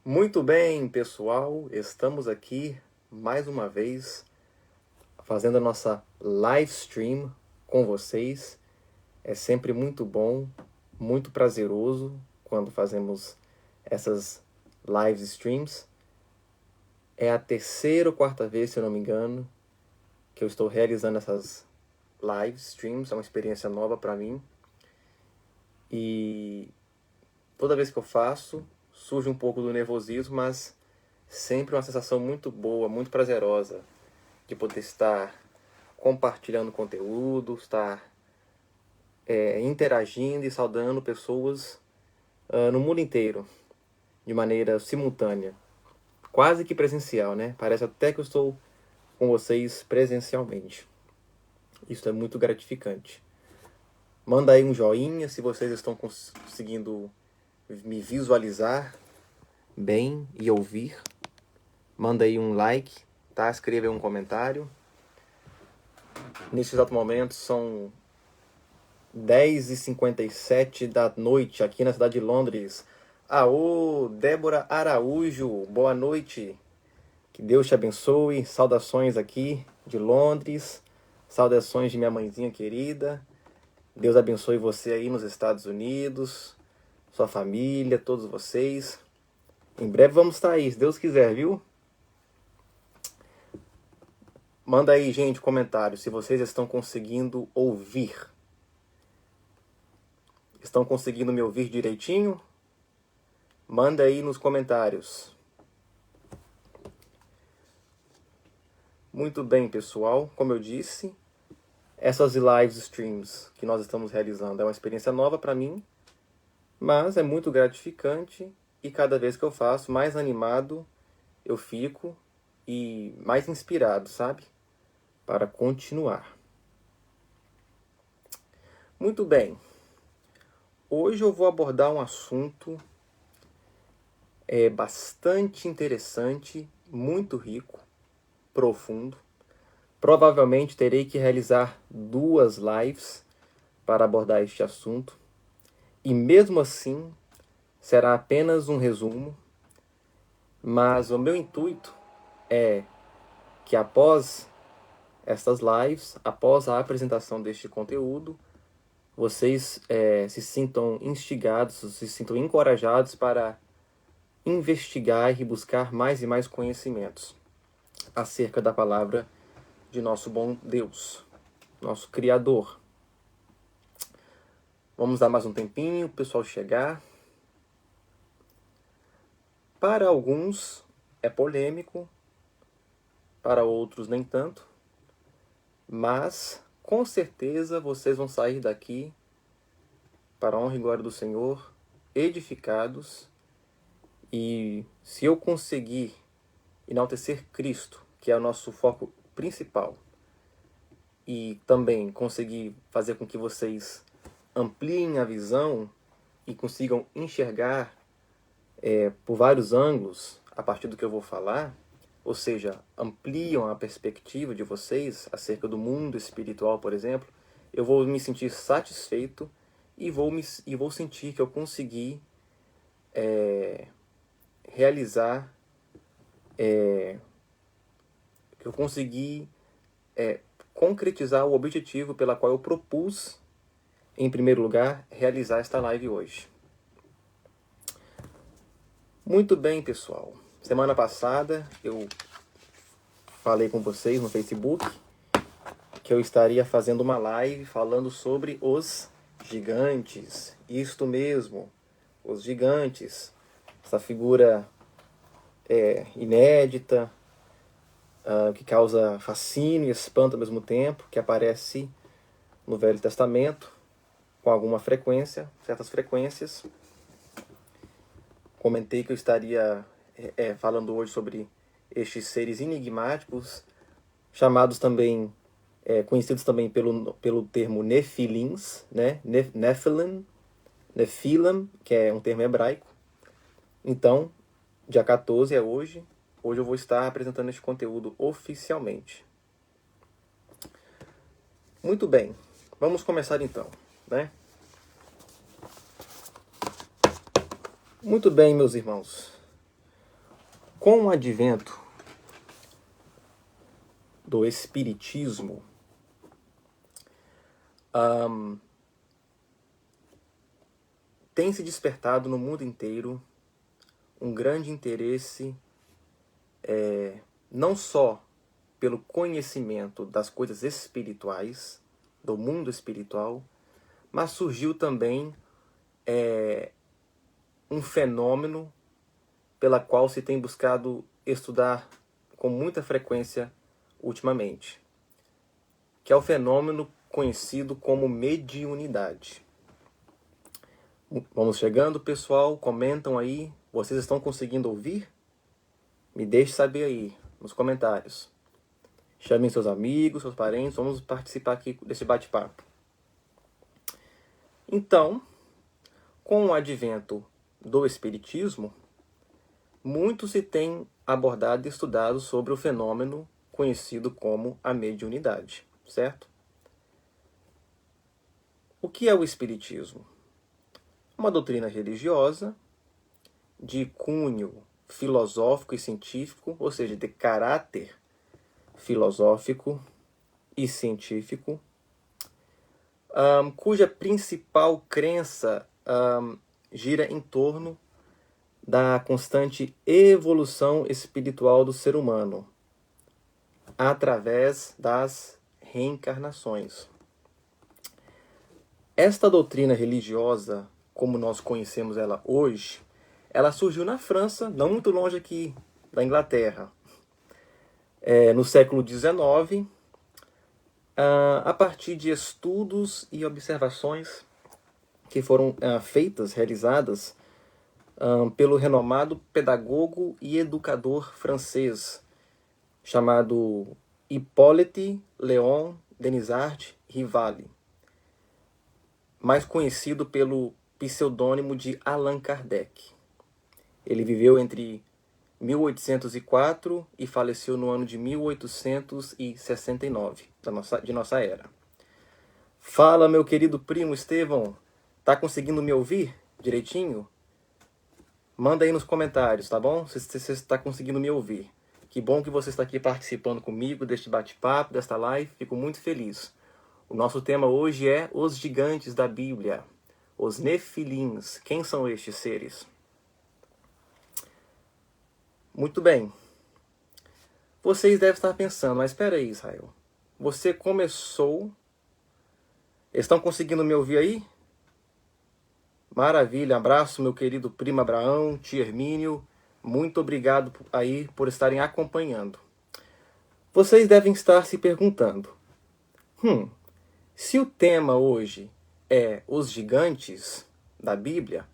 Muito bem, pessoal, estamos aqui mais uma vez fazendo a nossa live stream com vocês. É sempre muito bom, muito prazeroso quando fazemos essas live streams. É a terceira ou quarta vez, se eu não me engano, que eu estou realizando essas live streams. É uma experiência nova para mim. E toda vez que eu faço, surge um pouco do nervosismo, mas sempre uma sensação muito boa, muito prazerosa de poder estar compartilhando conteúdo, estar interagindo e saudando pessoas no mundo inteiro, de maneira simultânea. Quase que presencial, né? Parece até que eu estou com vocês presencialmente. Isso é muito gratificante. Manda aí um joinha se vocês estão conseguindo me visualizar bem e ouvir. Manda aí um like, tá? Escreva aí um comentário. Nesse exato momento são 10h57 da noite aqui na cidade de Londres. Aô, Débora Araújo, boa noite. Que Deus te abençoe. Saudações aqui de Londres. Saudações de minha mãezinha querida. Deus abençoe você aí nos Estados Unidos, sua família, todos vocês. Em breve vamos estar aí, se Deus quiser, viu? Manda aí, gente, comentários se vocês estão conseguindo ouvir. Estão conseguindo me ouvir direitinho? Manda aí nos comentários. Muito bem, pessoal. Como eu disse, essas live streams que nós estamos realizando é uma experiência nova para mim, mas é muito gratificante e cada vez que eu faço, mais animado eu fico e mais inspirado, sabe? Para continuar. Muito bem. Hoje eu vou abordar um assunto bastante interessante, muito rico, profundo. Provavelmente terei que realizar 2 lives para abordar este assunto. E mesmo assim, será apenas um resumo. Mas o meu intuito é que após estas lives, após a apresentação deste conteúdo, vocês se sintam instigados, se sintam encorajados para investigar e buscar mais e mais conhecimentos acerca da palavra de nosso bom Deus, nosso Criador. Vamos dar mais um tempinho para o pessoal chegar. Para alguns é polêmico, para outros nem tanto, mas com certeza vocês vão sair daqui, para a honra e glória do Senhor, edificados. E se eu conseguir enaltecer Cristo, que é o nosso foco principal, e também conseguir fazer com que vocês ampliem a visão e consigam enxergar por vários ângulos a partir do que eu vou falar, ou seja, ampliam a perspectiva de vocês acerca do mundo espiritual, por exemplo, eu vou me sentir satisfeito e vou sentir que eu consegui realizar, que eu consegui concretizar o objetivo pela qual eu propus, em primeiro lugar, realizar esta live hoje. Muito bem, pessoal. Semana passada eu falei com vocês no Facebook que eu estaria fazendo uma live falando sobre os gigantes. Isto mesmo, os gigantes. Essa figura inédita, que causa fascínio e espanto ao mesmo tempo, que aparece no Velho Testamento com alguma frequência, certas frequências. Comentei que eu estaria falando hoje sobre estes seres enigmáticos, chamados também, conhecidos também pelo termo Nefilins, né? Nephilim, que é um termo hebraico. Então, dia 14 é hoje. Hoje eu vou estar apresentando este conteúdo oficialmente. Muito bem, vamos começar então, né? Muito bem, meus irmãos. Com o advento do Espiritismo, tem se despertado no mundo inteiro um grande interesse, não só pelo conhecimento das coisas espirituais, do mundo espiritual, mas surgiu também um fenômeno pela qual se tem buscado estudar com muita frequência ultimamente, que é o fenômeno conhecido como mediunidade. Vamos chegando, pessoal, comentam aí, vocês estão conseguindo ouvir? Me deixe saber aí, nos comentários. Chamem seus amigos, seus parentes, vamos participar aqui desse bate-papo. Então, com o advento do Espiritismo, muito se tem abordado e estudado sobre o fenômeno conhecido como a mediunidade, certo? O que é o Espiritismo? Uma doutrina religiosa de cunho filosófico e científico, ou seja, de caráter filosófico e científico, cuja principal crença gira em torno da constante evolução espiritual do ser humano através das reencarnações. Esta doutrina religiosa, como nós conhecemos ela hoje, ela surgiu na França, não muito longe aqui da Inglaterra, no século XIX, a partir de estudos e observações que foram realizadas pelo renomado pedagogo e educador francês, chamado Hippolyte Léon Denisard Rivali, mais conhecido pelo pseudônimo de Allan Kardec. Ele viveu entre 1804 e faleceu no ano de 1869, de nossa era. Fala, meu querido primo Estevão, tá conseguindo me ouvir direitinho? Manda aí nos comentários, tá bom? Se você está conseguindo me ouvir. Que bom que você está aqui participando comigo deste bate-papo, desta live, fico muito feliz. O nosso tema hoje é os gigantes da Bíblia, os nefilins. Quem são estes seres? Muito bem. Vocês devem estar pensando, mas espera aí, Israel. Você começou... Estão conseguindo me ouvir aí? Maravilha, abraço meu querido primo Abraão, tio Hermínio. Muito obrigado aí por estarem acompanhando. Vocês devem estar se perguntando, se o tema hoje é os gigantes da Bíblia,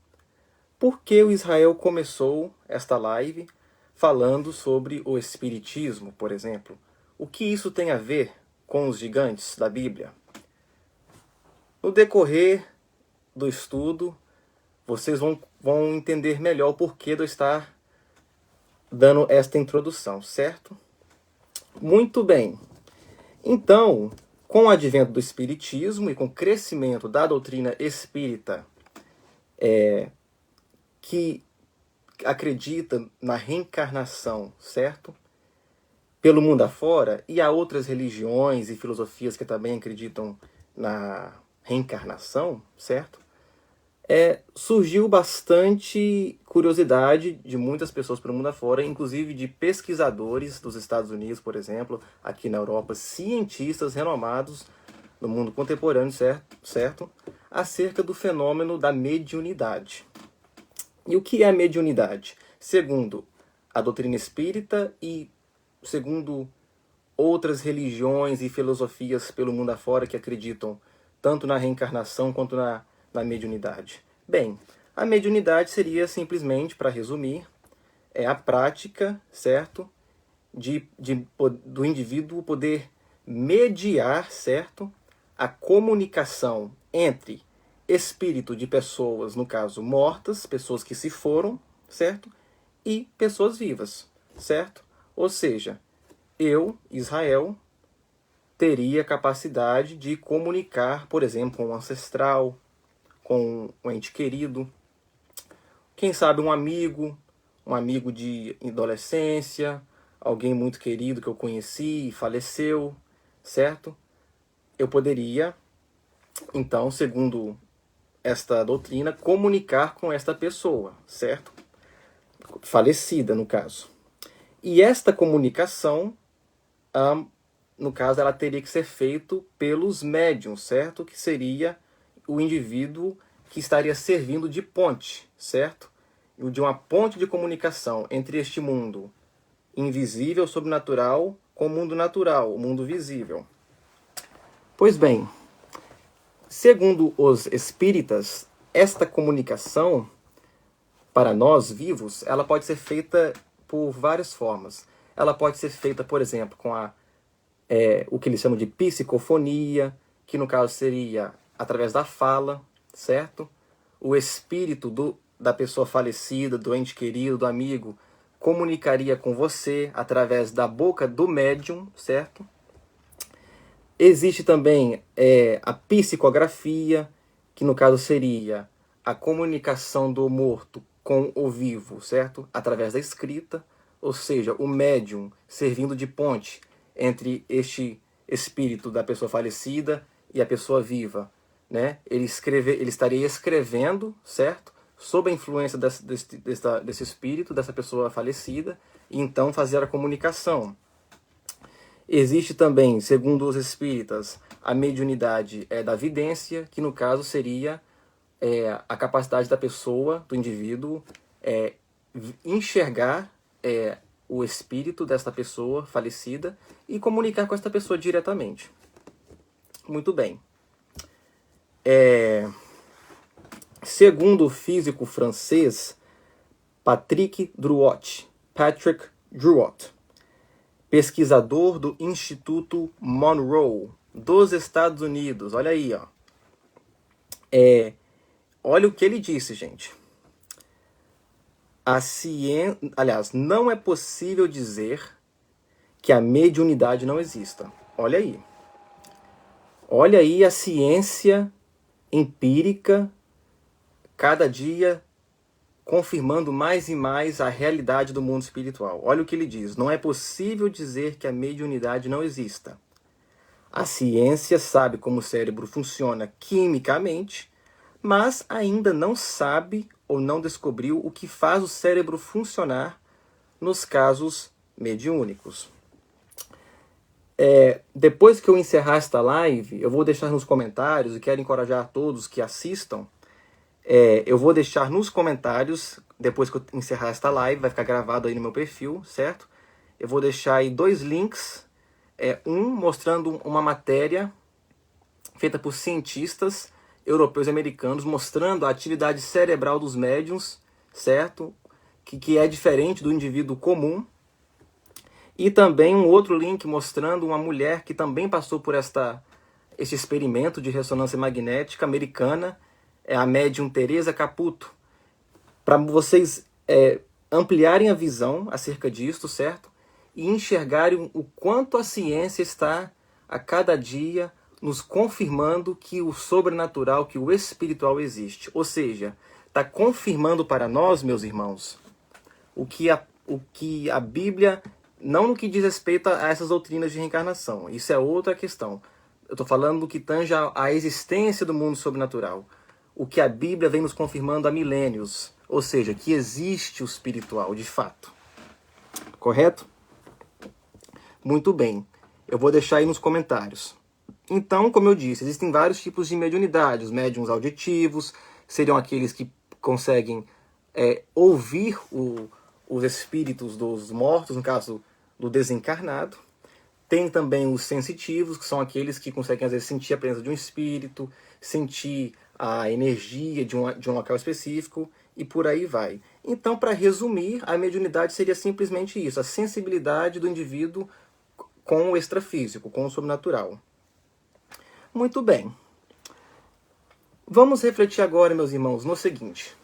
por que o Israel começou esta live falando sobre o Espiritismo, por exemplo? O que isso tem a ver com os gigantes da Bíblia? No decorrer do estudo, vocês vão entender melhor o porquê de eu estar dando esta introdução, certo? Muito bem. Então, com o advento do Espiritismo e com o crescimento da doutrina espírita, que acredita na reencarnação, certo? Pelo mundo afora, e há outras religiões e filosofias que também acreditam na reencarnação, certo? Surgiu bastante curiosidade de muitas pessoas pelo mundo afora, inclusive de pesquisadores dos Estados Unidos, por exemplo, aqui na Europa, cientistas renomados no mundo contemporâneo, certo? Acerca do fenômeno da mediunidade. E o que é a mediunidade? Segundo a doutrina espírita e segundo outras religiões e filosofias pelo mundo afora que acreditam tanto na reencarnação quanto na mediunidade. Bem, a mediunidade seria simplesmente, para resumir, a prática, certo, do indivíduo poder mediar, certo, a comunicação entre espírito de pessoas, no caso mortas, pessoas que se foram, certo, e pessoas vivas, certo? Ou seja, eu, Israel, teria capacidade de comunicar, por exemplo, com um ancestral, com um ente querido, quem sabe um amigo, um amigo de adolescência, alguém muito querido que eu conheci e faleceu, certo? Eu poderia, então, segundo esta doutrina, comunicar com esta pessoa, certo? Falecida, no caso. E esta comunicação, no caso, ela teria que ser feita pelos médiuns, certo? Que seria o indivíduo que estaria servindo de ponte, certo? De uma ponte de comunicação entre este mundo invisível, sobrenatural, com o mundo natural, o mundo visível. Pois bem, segundo os espíritas, esta comunicação, para nós vivos, ela pode ser feita por várias formas. Ela pode ser feita, por exemplo, com o que eles chamam de psicofonia, que no caso seria através da fala, certo? O espírito da pessoa falecida, do ente querido, do amigo, comunicaria com você através da boca do médium, certo? Existe também a psicografia, que no caso seria a comunicação do morto com o vivo, certo? Através da escrita, ou seja, o médium servindo de ponte entre este espírito da pessoa falecida e a pessoa viva, né? Ele estaria escrevendo, certo? Sob a influência desse espírito, dessa pessoa falecida, e então fazer a comunicação. Existe também, segundo os espíritas, a mediunidade da vidência, que no caso seria a capacidade da pessoa, do indivíduo, enxergar o espírito desta pessoa falecida e comunicar com esta pessoa diretamente. Muito bem. Segundo o físico francês Patrick Drouot, pesquisador do Instituto Monroe, dos Estados Unidos. Olha aí, ó. Olha o que ele disse, gente. Aliás, não é possível dizer que a mediunidade não exista. Olha aí. Olha aí a ciência empírica, cada dia confirmando mais e mais a realidade do mundo espiritual. Olha o que ele diz. Não é possível dizer que a mediunidade não exista. A ciência sabe como o cérebro funciona quimicamente, mas ainda não sabe ou não descobriu o que faz o cérebro funcionar nos casos mediúnicos. Depois que eu encerrar esta live, eu vou deixar nos comentários, e quero encorajar todos que assistam, eu vou deixar nos comentários, depois que eu encerrar esta live, vai ficar gravado aí no meu perfil, certo? Eu vou deixar aí 2 links, um mostrando uma matéria feita por cientistas europeus e americanos, mostrando a atividade cerebral dos médiums, certo? Que é diferente do indivíduo comum. E também um outro link mostrando uma mulher que também passou por esse experimento de ressonância magnética americana, a médium Teresa Caputo, para vocês ampliarem a visão acerca disso, certo? E enxergarem o quanto a ciência está, a cada dia, nos confirmando que o sobrenatural, que o espiritual existe. Ou seja, está confirmando para nós, meus irmãos, o que a Bíblia, não no que diz respeito a essas doutrinas de reencarnação, isso é outra questão. Eu estou falando do que tange a existência do mundo sobrenatural. O que a Bíblia vem nos confirmando há milênios, ou seja, que existe o espiritual de fato. Correto? Muito bem. Eu vou deixar aí nos comentários. Então, como eu disse, existem vários tipos de mediunidade. Os médiuns auditivos seriam aqueles que conseguem ouvir os espíritos dos mortos, no caso do desencarnado. Tem também os sensitivos, que são aqueles que conseguem, às vezes, sentir a presença de um espírito, sentir a energia de um local específico, e por aí vai. Então, para resumir, a mediunidade seria simplesmente isso, a sensibilidade do indivíduo com o extrafísico, com o sobrenatural. Muito bem. Vamos refletir agora, meus irmãos, no seguinte.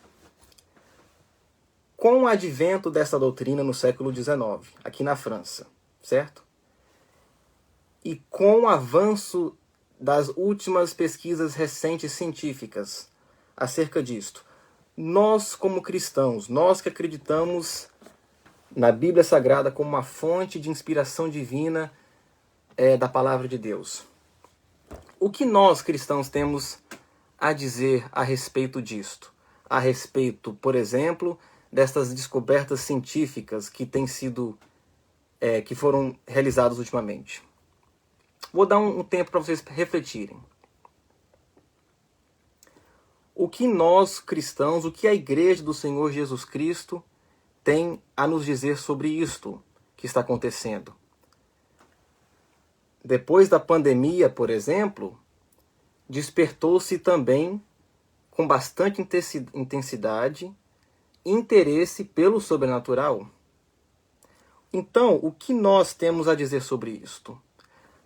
Com o advento dessa doutrina no século XIX, aqui na França, certo? E com o avanço das últimas pesquisas recentes científicas acerca disto, nós como cristãos, nós que acreditamos na Bíblia Sagrada como uma fonte de inspiração divina da palavra de Deus. O que nós cristãos temos a dizer a respeito disto? A respeito, por exemplo, destas descobertas científicas que têm sido, que foram realizadas ultimamente. Vou dar um tempo para vocês refletirem. O que nós cristãos, o que a Igreja do Senhor Jesus Cristo tem a nos dizer sobre isto que está acontecendo? Depois da pandemia, por exemplo, despertou-se também, com bastante intensidade, interesse pelo sobrenatural. Então, o que nós temos a dizer sobre isto?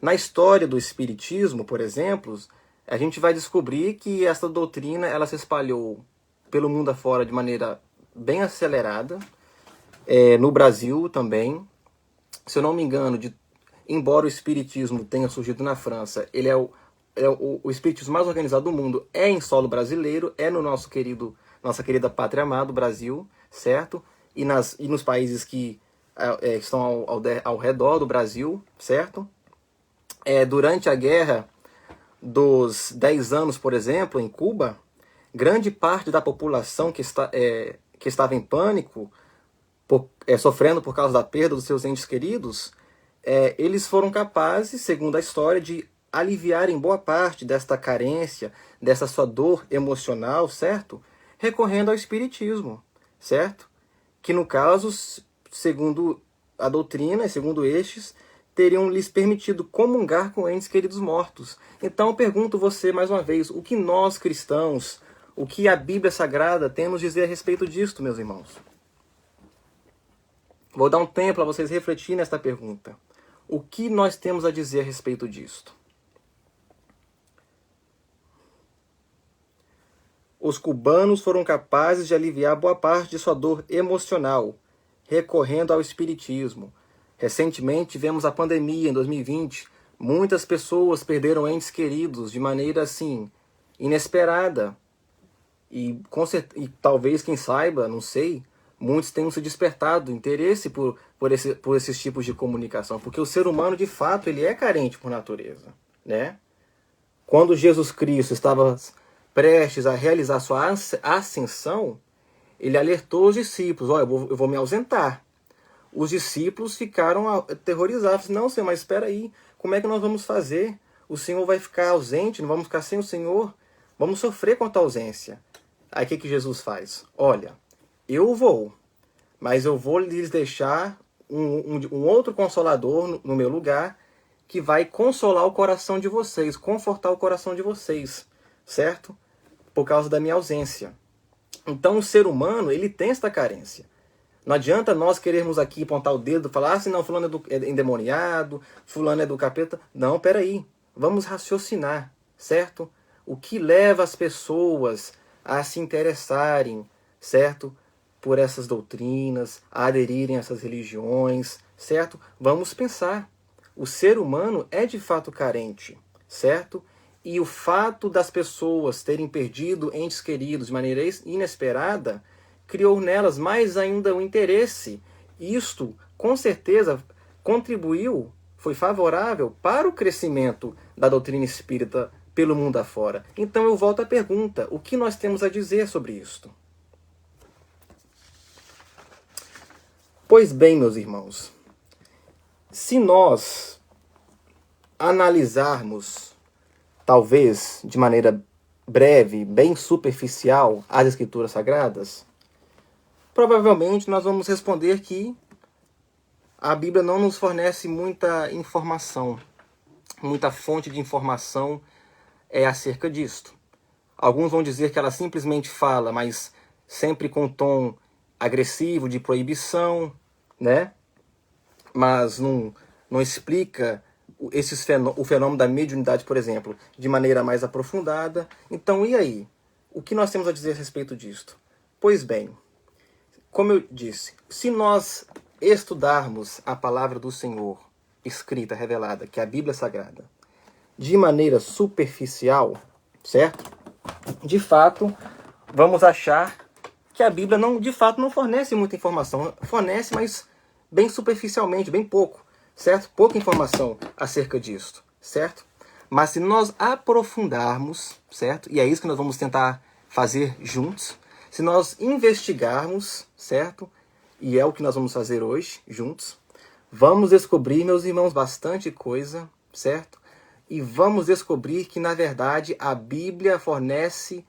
Na história do Espiritismo, por exemplo, a gente vai descobrir que essa doutrina ela se espalhou pelo mundo afora de maneira bem acelerada, no Brasil também. Se eu não me engano, embora o Espiritismo tenha surgido na França, ele é o espiritismo mais organizado do mundo, é em solo brasileiro, é no nossa querida pátria amada, Brasil, certo? E nos países que estão ao redor do Brasil, certo? Durante a guerra dos 10 anos, por exemplo, em Cuba, grande parte da população que estava em pânico, sofrendo por causa da perda dos seus entes queridos, eles foram capazes, segundo a história, de aliviarem boa parte desta carência, dessa sua dor emocional, certo? Recorrendo ao espiritismo, certo? Que no caso, segundo a doutrina, segundo estes, teriam lhes permitido comungar com entes queridos mortos. Então eu pergunto você mais uma vez, o que nós cristãos, o que a Bíblia Sagrada tem a nos dizer a respeito disto, meus irmãos? Vou dar um tempo para vocês refletirem nesta pergunta. O que nós temos a dizer a respeito disto? Os cubanos foram capazes de aliviar boa parte de sua dor emocional, recorrendo ao espiritismo. Recentemente tivemos a pandemia em 2020. Muitas pessoas perderam entes queridos de maneira assim inesperada. E talvez, quem saiba, não sei, muitos tenham se despertado interesse por esses tipos de comunicação, porque o ser humano, de fato, ele é carente por natureza, né? Quando Jesus Cristo estava prestes a realizar sua ascensão, ele alertou os discípulos, olha, eu vou me ausentar. Os discípulos ficaram aterrorizados, não, Senhor, mas espera aí, como é que nós vamos fazer? O Senhor vai ficar ausente, não vamos ficar sem o Senhor? Vamos sofrer com a tua ausência. Aí o que Jesus faz? Olha, eu vou, mas eu vou lhes deixar um outro consolador no meu lugar, que vai consolar o coração de vocês, confortar o coração de vocês, certo? Por causa da minha ausência. Então o ser humano, ele tem esta carência. Não adianta nós querermos aqui apontar o dedo e falar, ah, senão fulano é endemoniado, fulano é do capeta. Não, peraí, vamos raciocinar, certo? O que leva as pessoas a se interessarem, certo? Por essas doutrinas, a aderirem a essas religiões, certo? Vamos pensar. O ser humano é de fato carente, certo? E o fato das pessoas terem perdido entes queridos de maneira inesperada criou nelas mais ainda o interesse. Isto, com certeza, contribuiu, foi favorável para o crescimento da doutrina espírita pelo mundo afora. Então eu volto à pergunta, o que nós temos a dizer sobre isto? Pois bem, meus irmãos, se nós analisarmos, talvez de maneira breve, bem superficial, as Escrituras Sagradas, provavelmente nós vamos responder que a Bíblia não nos fornece muita informação, muita fonte de informação acerca disto. Alguns vão dizer que ela simplesmente fala, mas sempre com tom agressivo, de proibição, né? Mas não explica o fenômeno da mediunidade, por exemplo, de maneira mais aprofundada. Então, e aí? O que nós temos a dizer a respeito disto? Pois bem, como eu disse, se nós estudarmos a palavra do Senhor, escrita, revelada, que é a Bíblia Sagrada, de maneira superficial, certo? De fato, vamos achar que a Bíblia de fato não fornece muita informação. Fornece, mas bem superficialmente, bem pouco, certo? Pouca informação acerca disso, certo? Mas se nós aprofundarmos, certo? E é isso que nós vamos tentar fazer juntos. Se nós investigarmos, certo? E é o que nós vamos fazer hoje, juntos. Vamos descobrir, meus irmãos, bastante coisa, certo? E vamos descobrir que, na verdade, a Bíblia fornece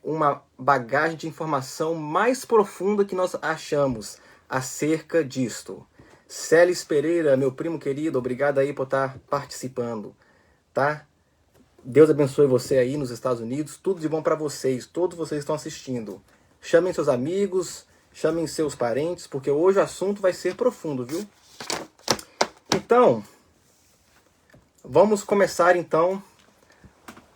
uma bagagem de informação mais profunda que nós achamos acerca disto. Célis Pereira, meu primo querido, obrigado aí por estar participando, tá? Deus abençoe você aí nos Estados Unidos, tudo de bom para vocês, todos vocês estão assistindo. Chamem seus amigos, chamem seus parentes, porque hoje o assunto vai ser profundo, viu? Então, vamos começar então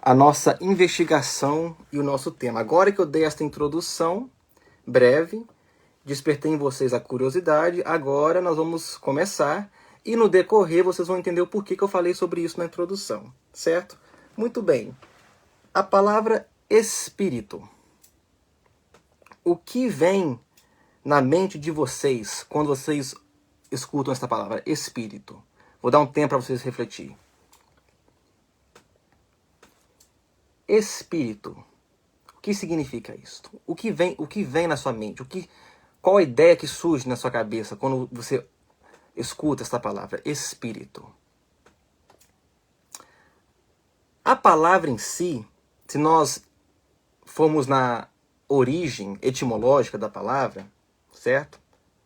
a nossa investigação e o nosso tema. Agora que eu dei esta introdução breve, despertei em vocês a curiosidade, agora nós vamos começar e no decorrer vocês vão entender o porquê que eu falei sobre isso na introdução, certo? Muito bem. A palavra espírito. O que vem na mente de vocês quando vocês escutam esta palavra, espírito? Vou dar um tempo para vocês refletir. Espírito. O que significa isto? O que vem na sua mente? Qual a ideia que surge na sua cabeça quando você escuta esta palavra, espírito? A palavra em si, se nós formos na origem etimológica da palavra, certo?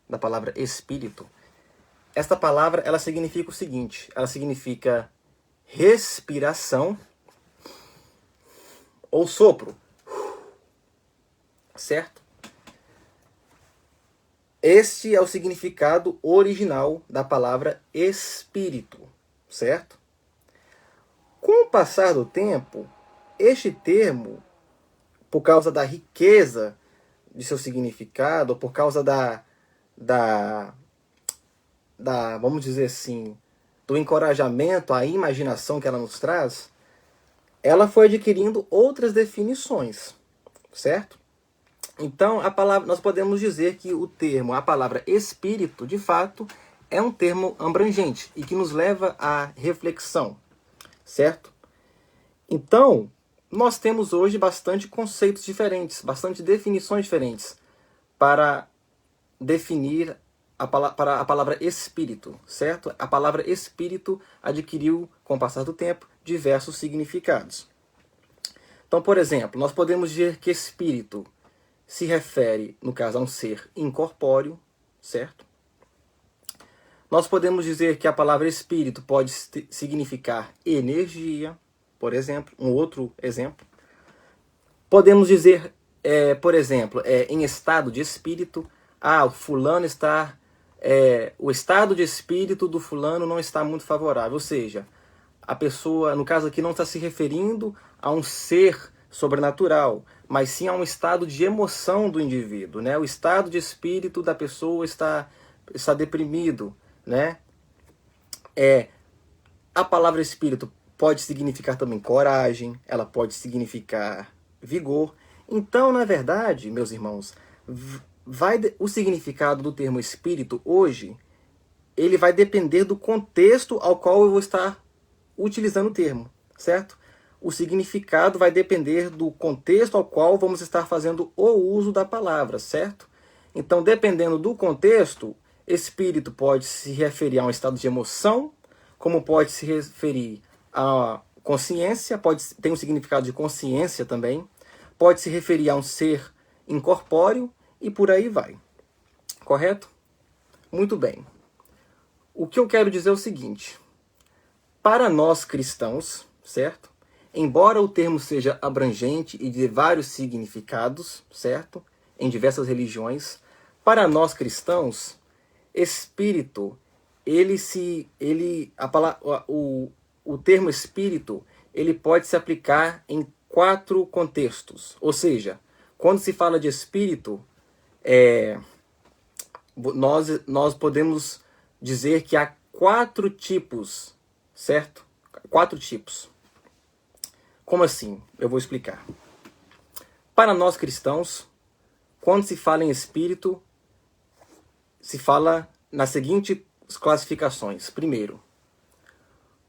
Da palavra espírito, esta palavra ela significa o seguinte, ela significa respiração ou sopro, certo? Este é o significado original da palavra espírito, certo? Com o passar do tempo, este termo, por causa da riqueza de seu significado, por causa vamos dizer assim, do encorajamento à imaginação que ela nos traz, ela foi adquirindo outras definições, certo? Então, nós podemos dizer que a palavra espírito, de fato, é um termo abrangente e que nos leva à reflexão, certo? Então, nós temos hoje bastante conceitos diferentes, bastante definições diferentes para definir para a palavra espírito, certo? A palavra espírito adquiriu, com o passar do tempo, diversos significados. Então, por exemplo, nós podemos dizer que espírito se refere, no caso, a um ser incorpóreo, certo? Nós podemos dizer que a palavra espírito pode significar energia, por exemplo, um outro exemplo. Podemos dizer, por exemplo, em estado de espírito, o fulano está... o estado de espírito do fulano não está muito favorável, ou seja, a pessoa, no caso aqui, não está se referindo a um ser sobrenatural, mas sim a um estado de emoção do indivíduo, né? O estado de espírito da pessoa está deprimido, né? A palavra espírito pode significar também coragem, ela pode significar vigor. Então, na verdade, meus irmãos, o significado do termo espírito hoje, ele vai depender do contexto ao qual eu vou estar utilizando o termo, certo? O significado vai depender do contexto ao qual vamos estar fazendo o uso da palavra, certo? Então, dependendo do contexto, espírito pode se referir a um estado de emoção, como pode se referir a consciência, tem um significado de consciência também, pode se referir a um ser incorpóreo e por aí vai. Correto? Muito bem. O que eu quero dizer é o seguinte: para nós cristãos, certo? Embora o termo seja abrangente e de vários significados, certo? Em diversas religiões, para nós cristãos, espírito, o termo espírito, ele pode se aplicar em 4 contextos. Ou seja, quando se fala de espírito, nós podemos dizer que há 4 tipos, certo? 4 tipos. Como assim? Eu vou explicar. Para nós cristãos, quando se fala em espírito, se fala nas seguintes classificações. Primeiro,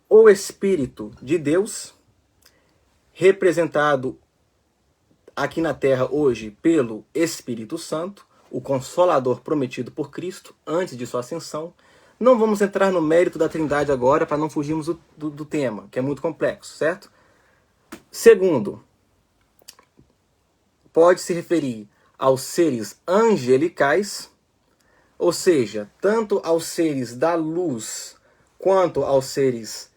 o Espírito de Deus, representado aqui na Terra hoje pelo Espírito Santo, o Consolador prometido por Cristo antes de sua ascensão. Não vamos entrar no mérito da Trindade agora para não fugirmos do tema, que é muito complexo, certo? Segundo, pode se referir aos seres angelicais, ou seja, tanto aos seres da luz quanto aos seres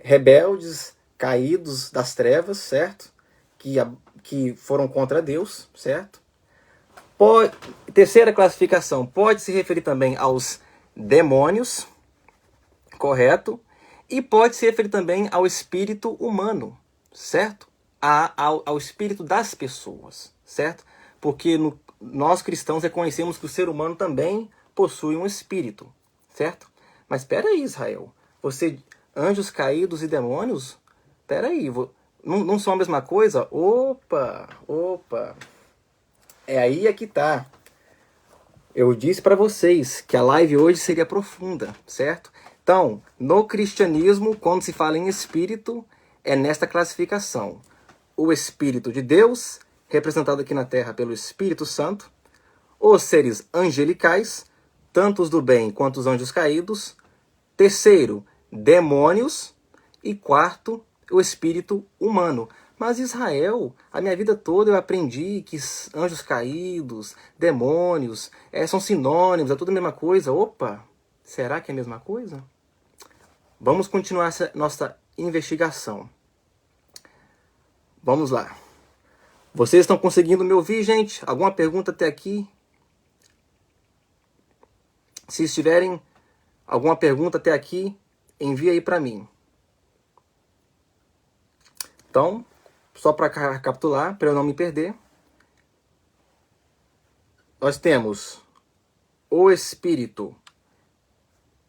rebeldes, caídos das trevas, certo? Que foram contra Deus, certo? Terceira classificação, pode se referir também aos demônios, correto? E pode se referir também ao espírito humano, certo? Ao espírito das pessoas, certo? Porque nós cristãos reconhecemos que o ser humano também possui um espírito, certo? Mas espera aí, Israel. Anjos caídos e demônios? Espera aí, não são a mesma coisa? Opa! É aí que tá. Eu disse para vocês que a live hoje seria profunda, certo? Então, no cristianismo, quando se fala em espírito, é nesta classificação. O Espírito de Deus, representado aqui na Terra pelo Espírito Santo, os seres angelicais, tanto os do bem quanto os anjos caídos. Terceiro, demônios. E quarto, o espírito humano. Mas Israel, a minha vida toda eu aprendi que anjos caídos, demônios, são sinônimos, é tudo a mesma coisa. Opa, será que é a mesma coisa? Vamos continuar essa nossa investigação. Vamos lá. Vocês estão conseguindo me ouvir, gente? Alguma pergunta até aqui? Se estiverem alguma pergunta até aqui, envie aí para mim. Então, só para recapitular, para eu não me perder, nós temos o Espírito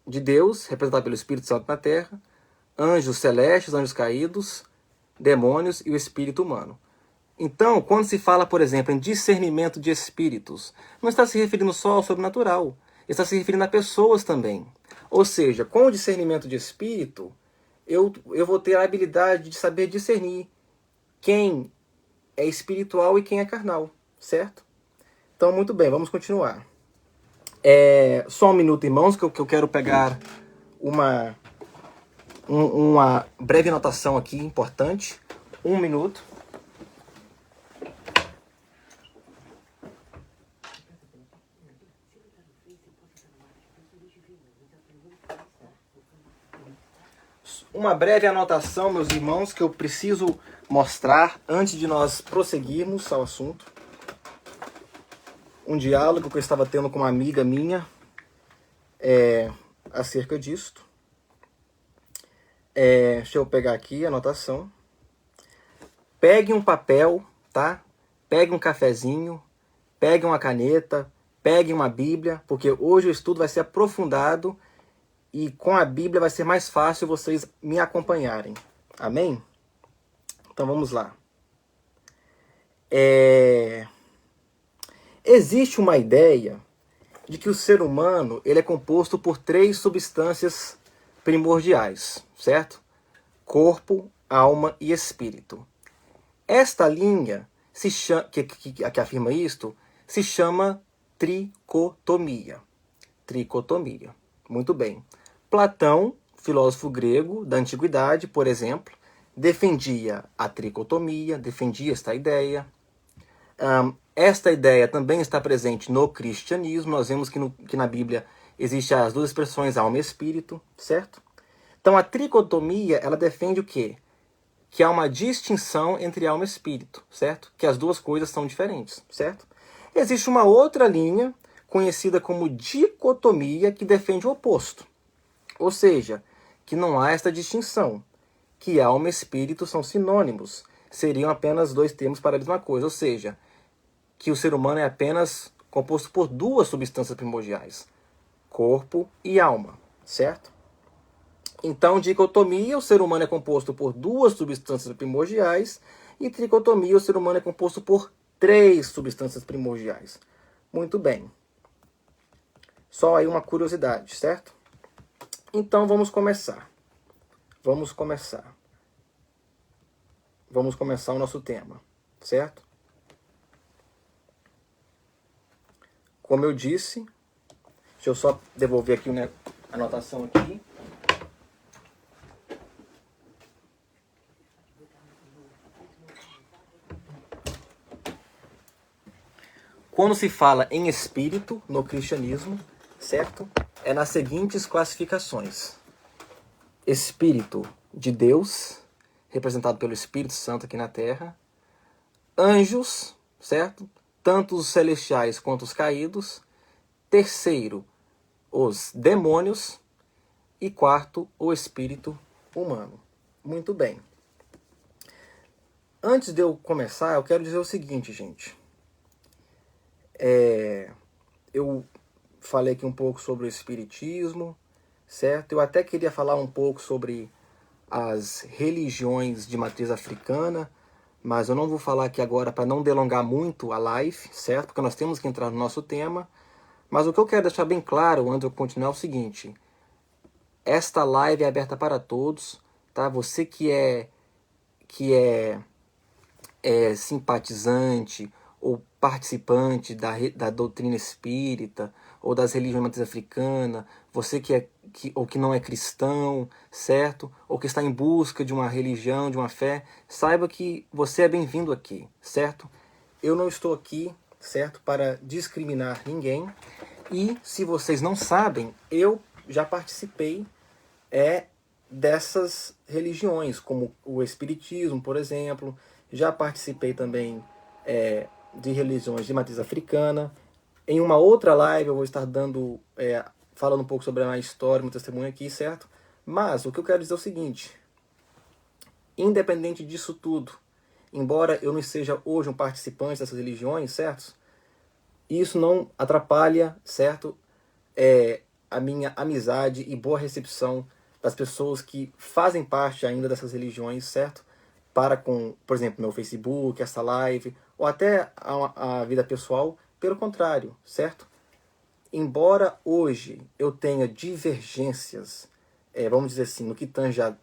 de Deus, representado pelo Espírito Santo na Terra, anjos celestes, anjos caídos, demônios e o espírito humano. Então, quando se fala, por exemplo, em discernimento de espíritos, não está se referindo só ao sobrenatural, está se referindo a pessoas também. Ou seja, com o discernimento de espírito, eu vou ter a habilidade de saber discernir quem é espiritual e quem é carnal, certo? Então, muito bem, vamos continuar. Só um minuto, irmãos, que eu quero pegar uma breve anotação aqui, importante. Um minuto. Uma breve anotação, meus irmãos, que eu preciso mostrar antes de nós prosseguirmos ao assunto. Um diálogo que eu estava tendo com uma amiga minha acerca disto. Deixa eu pegar aqui a anotação. Pegue um papel, tá? Pegue um cafezinho, pegue uma caneta, pegue uma Bíblia, porque hoje o estudo vai ser aprofundado e com a Bíblia vai ser mais fácil vocês me acompanharem. Amém? Então vamos lá. Existe uma ideia de que o ser humano ele é composto por 3 substâncias primordiais, certo? Corpo, alma e espírito. Esta linha que afirma isto se chama tricotomia. Tricotomia. Muito bem. Platão, filósofo grego da antiguidade, por exemplo, defendia a tricotomia, defendia esta ideia. Esta ideia também está presente no cristianismo. Nós vemos que na Bíblia existem as 2 expressões alma e espírito, certo? Então a tricotomia, ela defende o quê? Que há uma distinção entre alma e espírito, certo? Que as 2 coisas são diferentes, certo? Existe uma outra linha, conhecida como dicotomia, que defende o oposto. Ou seja, que não há esta distinção, que alma e espírito são sinônimos, seriam apenas 2 termos para a mesma coisa, ou seja, que o ser humano é apenas composto por 2 substâncias primordiais, corpo e alma, certo? Então, dicotomia, o ser humano é composto por 2 substâncias primordiais, e tricotomia, o ser humano é composto por 3 substâncias primordiais. Muito bem. Só aí uma curiosidade, certo? Então vamos começar. Vamos começar o nosso tema, certo? Como eu disse, deixa eu só devolver aqui a anotação aqui. Quando se fala em espírito no cristianismo, certo? É nas seguintes classificações: Espírito de Deus, representado pelo Espírito Santo aqui na Terra; anjos, certo? Tanto os celestiais quanto os caídos; terceiro, os demônios; e quarto, o espírito humano. Muito bem. Antes de eu começar, eu quero dizer o seguinte, gente. Eu falei aqui um pouco sobre o espiritismo, certo? Eu até queria falar um pouco sobre as religiões de matriz africana, mas eu não vou falar aqui agora para não delongar muito a live, certo? Porque nós temos que entrar no nosso tema. Mas o que eu quero deixar bem claro antes de eu continuar é o seguinte: esta live é aberta para todos, tá? Você que é simpatizante ou participante da doutrina espírita ou das religiões de matriz africana, você ou que não é cristão, certo? Ou que está em busca de uma religião, de uma fé, saiba que você é bem-vindo aqui, certo? Eu não estou aqui, certo, para discriminar ninguém. E se vocês não sabem, eu já participei dessas religiões, como o espiritismo, por exemplo. Já participei também de religiões de matriz africana. Em uma outra live eu vou estar falando um pouco sobre a minha história, meu testemunho aqui, certo? Mas o que eu quero dizer é o seguinte: independente disso tudo, embora eu não seja hoje um participante dessas religiões, certo? Isso não atrapalha, certo? A minha amizade e boa recepção das pessoas que fazem parte ainda dessas religiões, certo? Para com, por exemplo, meu Facebook, essa live, ou até a vida pessoal. Pelo contrário, certo? Embora hoje eu tenha divergências, vamos dizer assim, no que tange a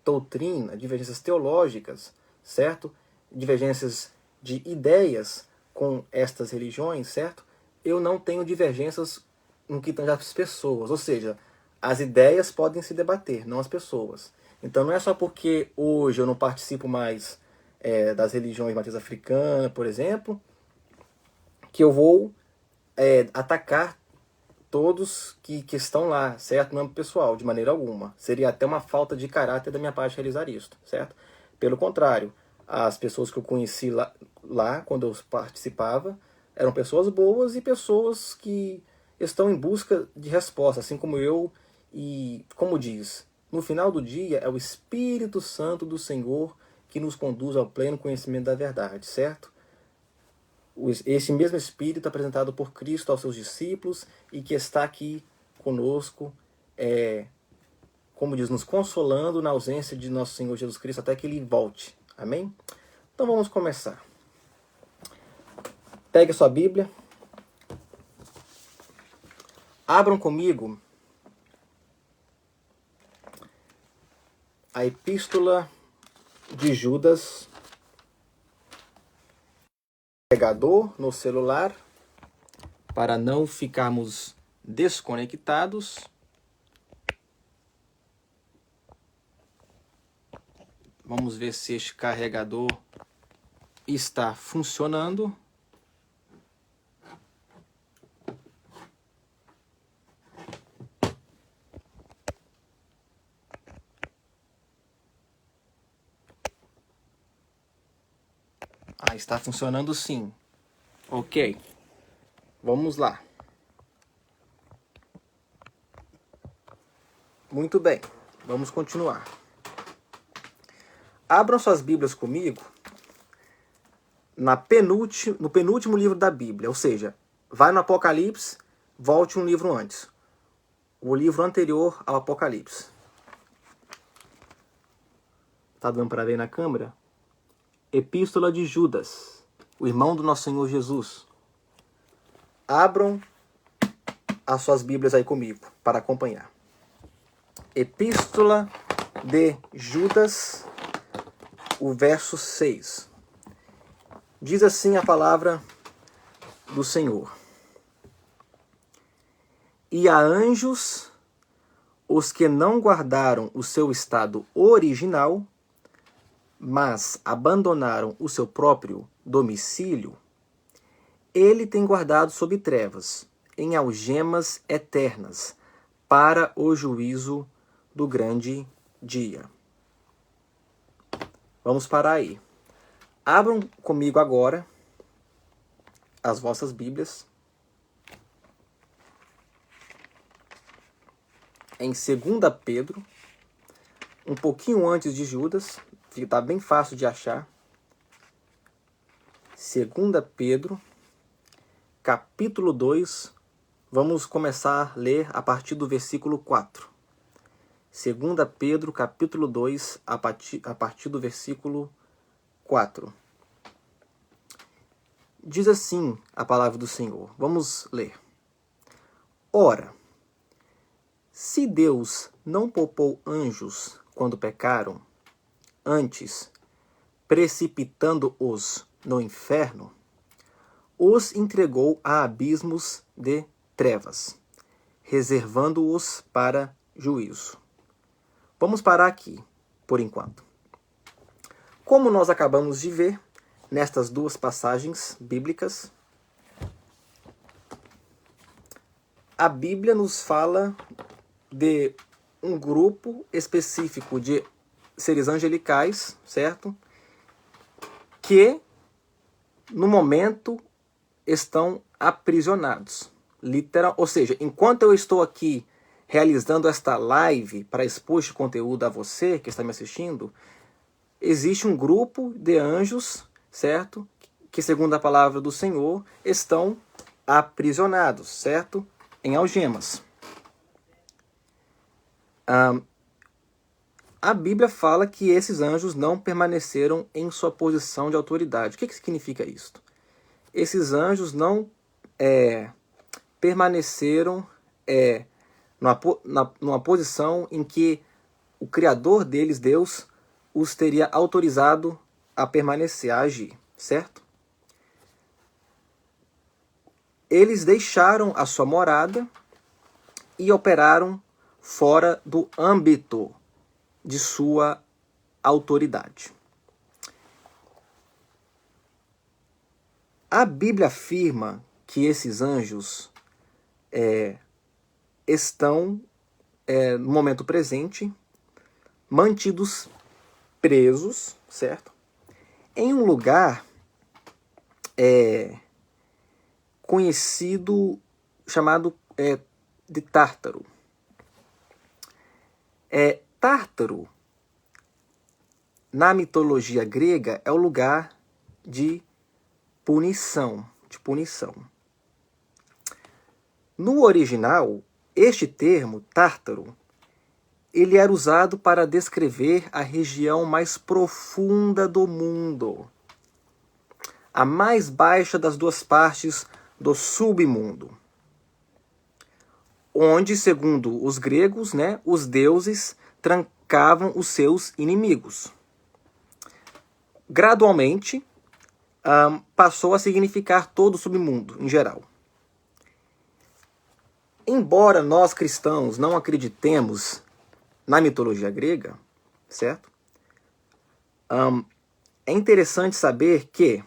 doutrina, divergências teológicas, certo? Divergências de ideias com estas religiões, certo? Eu não tenho divergências no que tange às pessoas, ou seja, as ideias podem se debater, não as pessoas. Então não é só porque hoje eu não participo mais das religiões de matriz africana, por exemplo, que eu vou atacar todos que estão lá, certo? No âmbito pessoal, de maneira alguma. Seria até uma falta de caráter da minha parte realizar isso, certo? Pelo contrário, as pessoas que eu conheci lá quando eu participava, eram pessoas boas e pessoas que estão em busca de resposta, assim como eu. E, como diz, no final do dia é o Espírito Santo do Senhor que nos conduz ao pleno conhecimento da verdade, certo? Esse mesmo Espírito apresentado por Cristo aos seus discípulos e que está aqui conosco, como diz, nos consolando na ausência de nosso Senhor Jesus Cristo até que Ele volte. Amém? Então vamos começar. Pegue a sua Bíblia. Abram comigo a Epístola de Judas, carregador no celular, para não ficarmos desconectados. Vamos ver se este carregador está funcionando. Está funcionando sim. Ok. Vamos lá. Muito bem. Vamos continuar. Abram suas Bíblias comigo no penúltimo livro da Bíblia. Ou seja, vai no Apocalipse, volte um livro antes. O livro anterior ao Apocalipse. Tá dando para ver na câmera? Epístola de Judas, o irmão do nosso Senhor Jesus. Abram as suas Bíblias aí comigo para acompanhar. Epístola de Judas, o verso 6. Diz assim a palavra do Senhor: E a anjos, os que não guardaram o seu estado original, mas abandonaram o seu próprio domicílio, ele tem guardado sob trevas, em algemas eternas, para o juízo do grande dia. Vamos parar aí. Abram comigo agora as vossas Bíblias em 2 Pedro, um pouquinho antes de Judas, está bem fácil de achar. 2 Pedro, capítulo 2, vamos começar a ler a partir do versículo 4. 2 Pedro, capítulo 2, a partir do versículo 4. Diz assim a palavra do Senhor. Vamos ler. Ora, se Deus não poupou anjos quando pecaram, antes, precipitando-os no inferno, os entregou a abismos de trevas, reservando-os para juízo. Vamos parar aqui, por enquanto. Como nós acabamos de ver nestas duas passagens bíblicas, a Bíblia nos fala de um grupo específico de seres angelicais, certo? Que, no momento, estão aprisionados. Ou seja, enquanto eu estou aqui realizando esta live para expor este conteúdo a você que está me assistindo, existe um grupo de anjos, certo? Que, segundo a palavra do Senhor, estão aprisionados, certo? Em algemas. A Bíblia fala que esses anjos não permaneceram em sua posição de autoridade. O que significa isso? Esses anjos não permaneceram numa posição em que o Criador deles, Deus, os teria autorizado a permanecer, a agir, certo? Eles deixaram a sua morada e operaram fora do âmbito de sua autoridade. A Bíblia afirma que esses anjos estão, no momento presente, mantidos presos, certo? Em um lugar conhecido, chamado de Tártaro. Tártaro, na mitologia grega, é o lugar de punição. No original, este termo, Tártaro, ele era usado para descrever a região mais profunda do mundo, a mais baixa das duas partes do submundo, onde, segundo os gregos, os deuses trancavam os seus inimigos. Gradualmente, passou a significar todo o submundo, em geral. Embora nós cristãos não acreditemos na mitologia grega, certo? É interessante saber que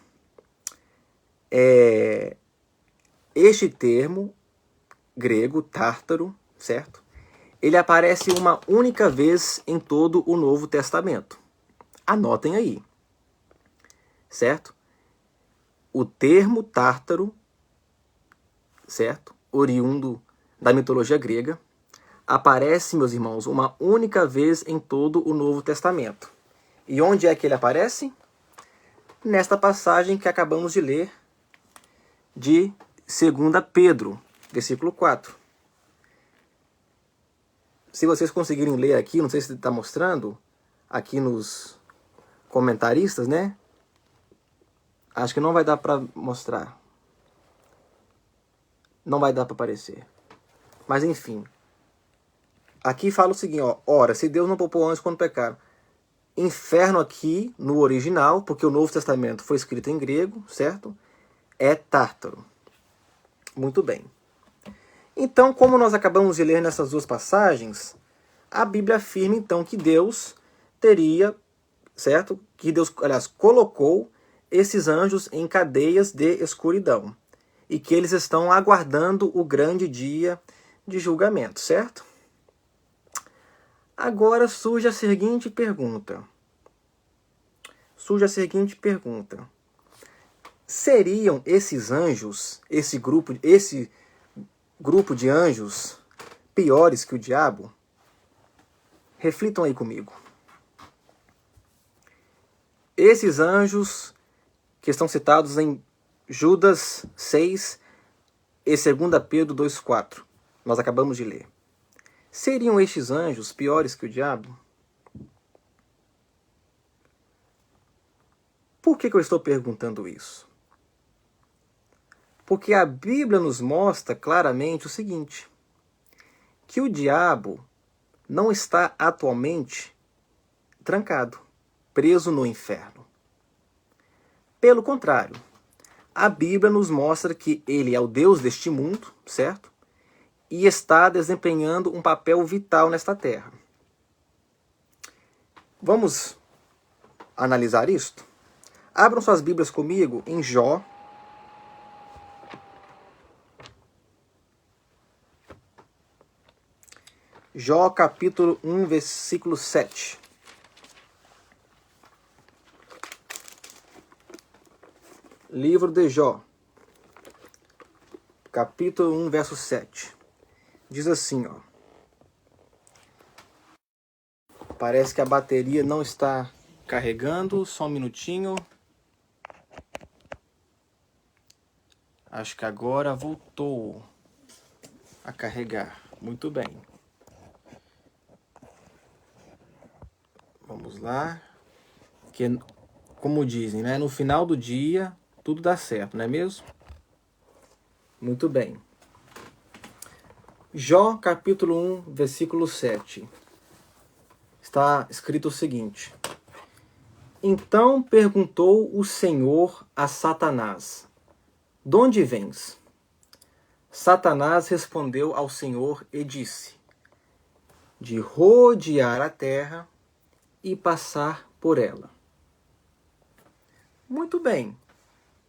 este termo grego, Tártaro, certo? Ele aparece uma única vez em todo o Novo Testamento. Anotem aí, certo? O termo Tártaro, certo? Oriundo da mitologia grega, aparece, meus irmãos, uma única vez em todo o Novo Testamento. E onde é que ele aparece? Nesta passagem que acabamos de ler, de 2 Pedro, versículo 4. Se vocês conseguirem ler aqui, não sei se está mostrando, aqui nos comentaristas, Acho que não vai dar para mostrar. Não vai dar para aparecer. Mas enfim. Aqui fala o seguinte, ó. Ora, se Deus não poupou anjos quando pecaram. Inferno aqui, no original, porque o Novo Testamento foi escrito em grego, certo? É Tártaro. Muito bem. Então, como nós acabamos de ler nessas duas passagens, a Bíblia afirma então que Deus teria, certo? Que Deus, aliás, colocou esses anjos em cadeias de escuridão e que eles estão aguardando o grande dia de julgamento, certo? Agora surge a seguinte pergunta. Seriam esses anjos, esse grupo de anjos, piores que o diabo? Reflitam aí comigo. Esses anjos que estão citados em Judas 6 e 2 Pedro 2,4, nós acabamos de ler. Seriam estes anjos piores que o diabo? Por que eu estou perguntando isso? Porque a Bíblia nos mostra claramente o seguinte, que o diabo não está atualmente trancado, preso no inferno. Pelo contrário, a Bíblia nos mostra que ele é o Deus deste mundo, certo? E está desempenhando um papel vital nesta terra. Vamos analisar isto? Abram suas Bíblias comigo em Jó. Jó capítulo 1, versículo 7. Livro de Jó, capítulo 1, verso 7. Diz assim, ó. Parece que a bateria não está carregando, só um minutinho. Acho que agora voltou a carregar. Muito bem. Vamos lá. Que, como dizem, né? No final do dia, tudo dá certo, não é mesmo? Muito bem. Jó, capítulo 1, versículo 7. Está escrito o seguinte. Então perguntou o Senhor a Satanás, de onde vens? Satanás respondeu ao Senhor e disse, de rodear a terra e passar por ela. Muito bem,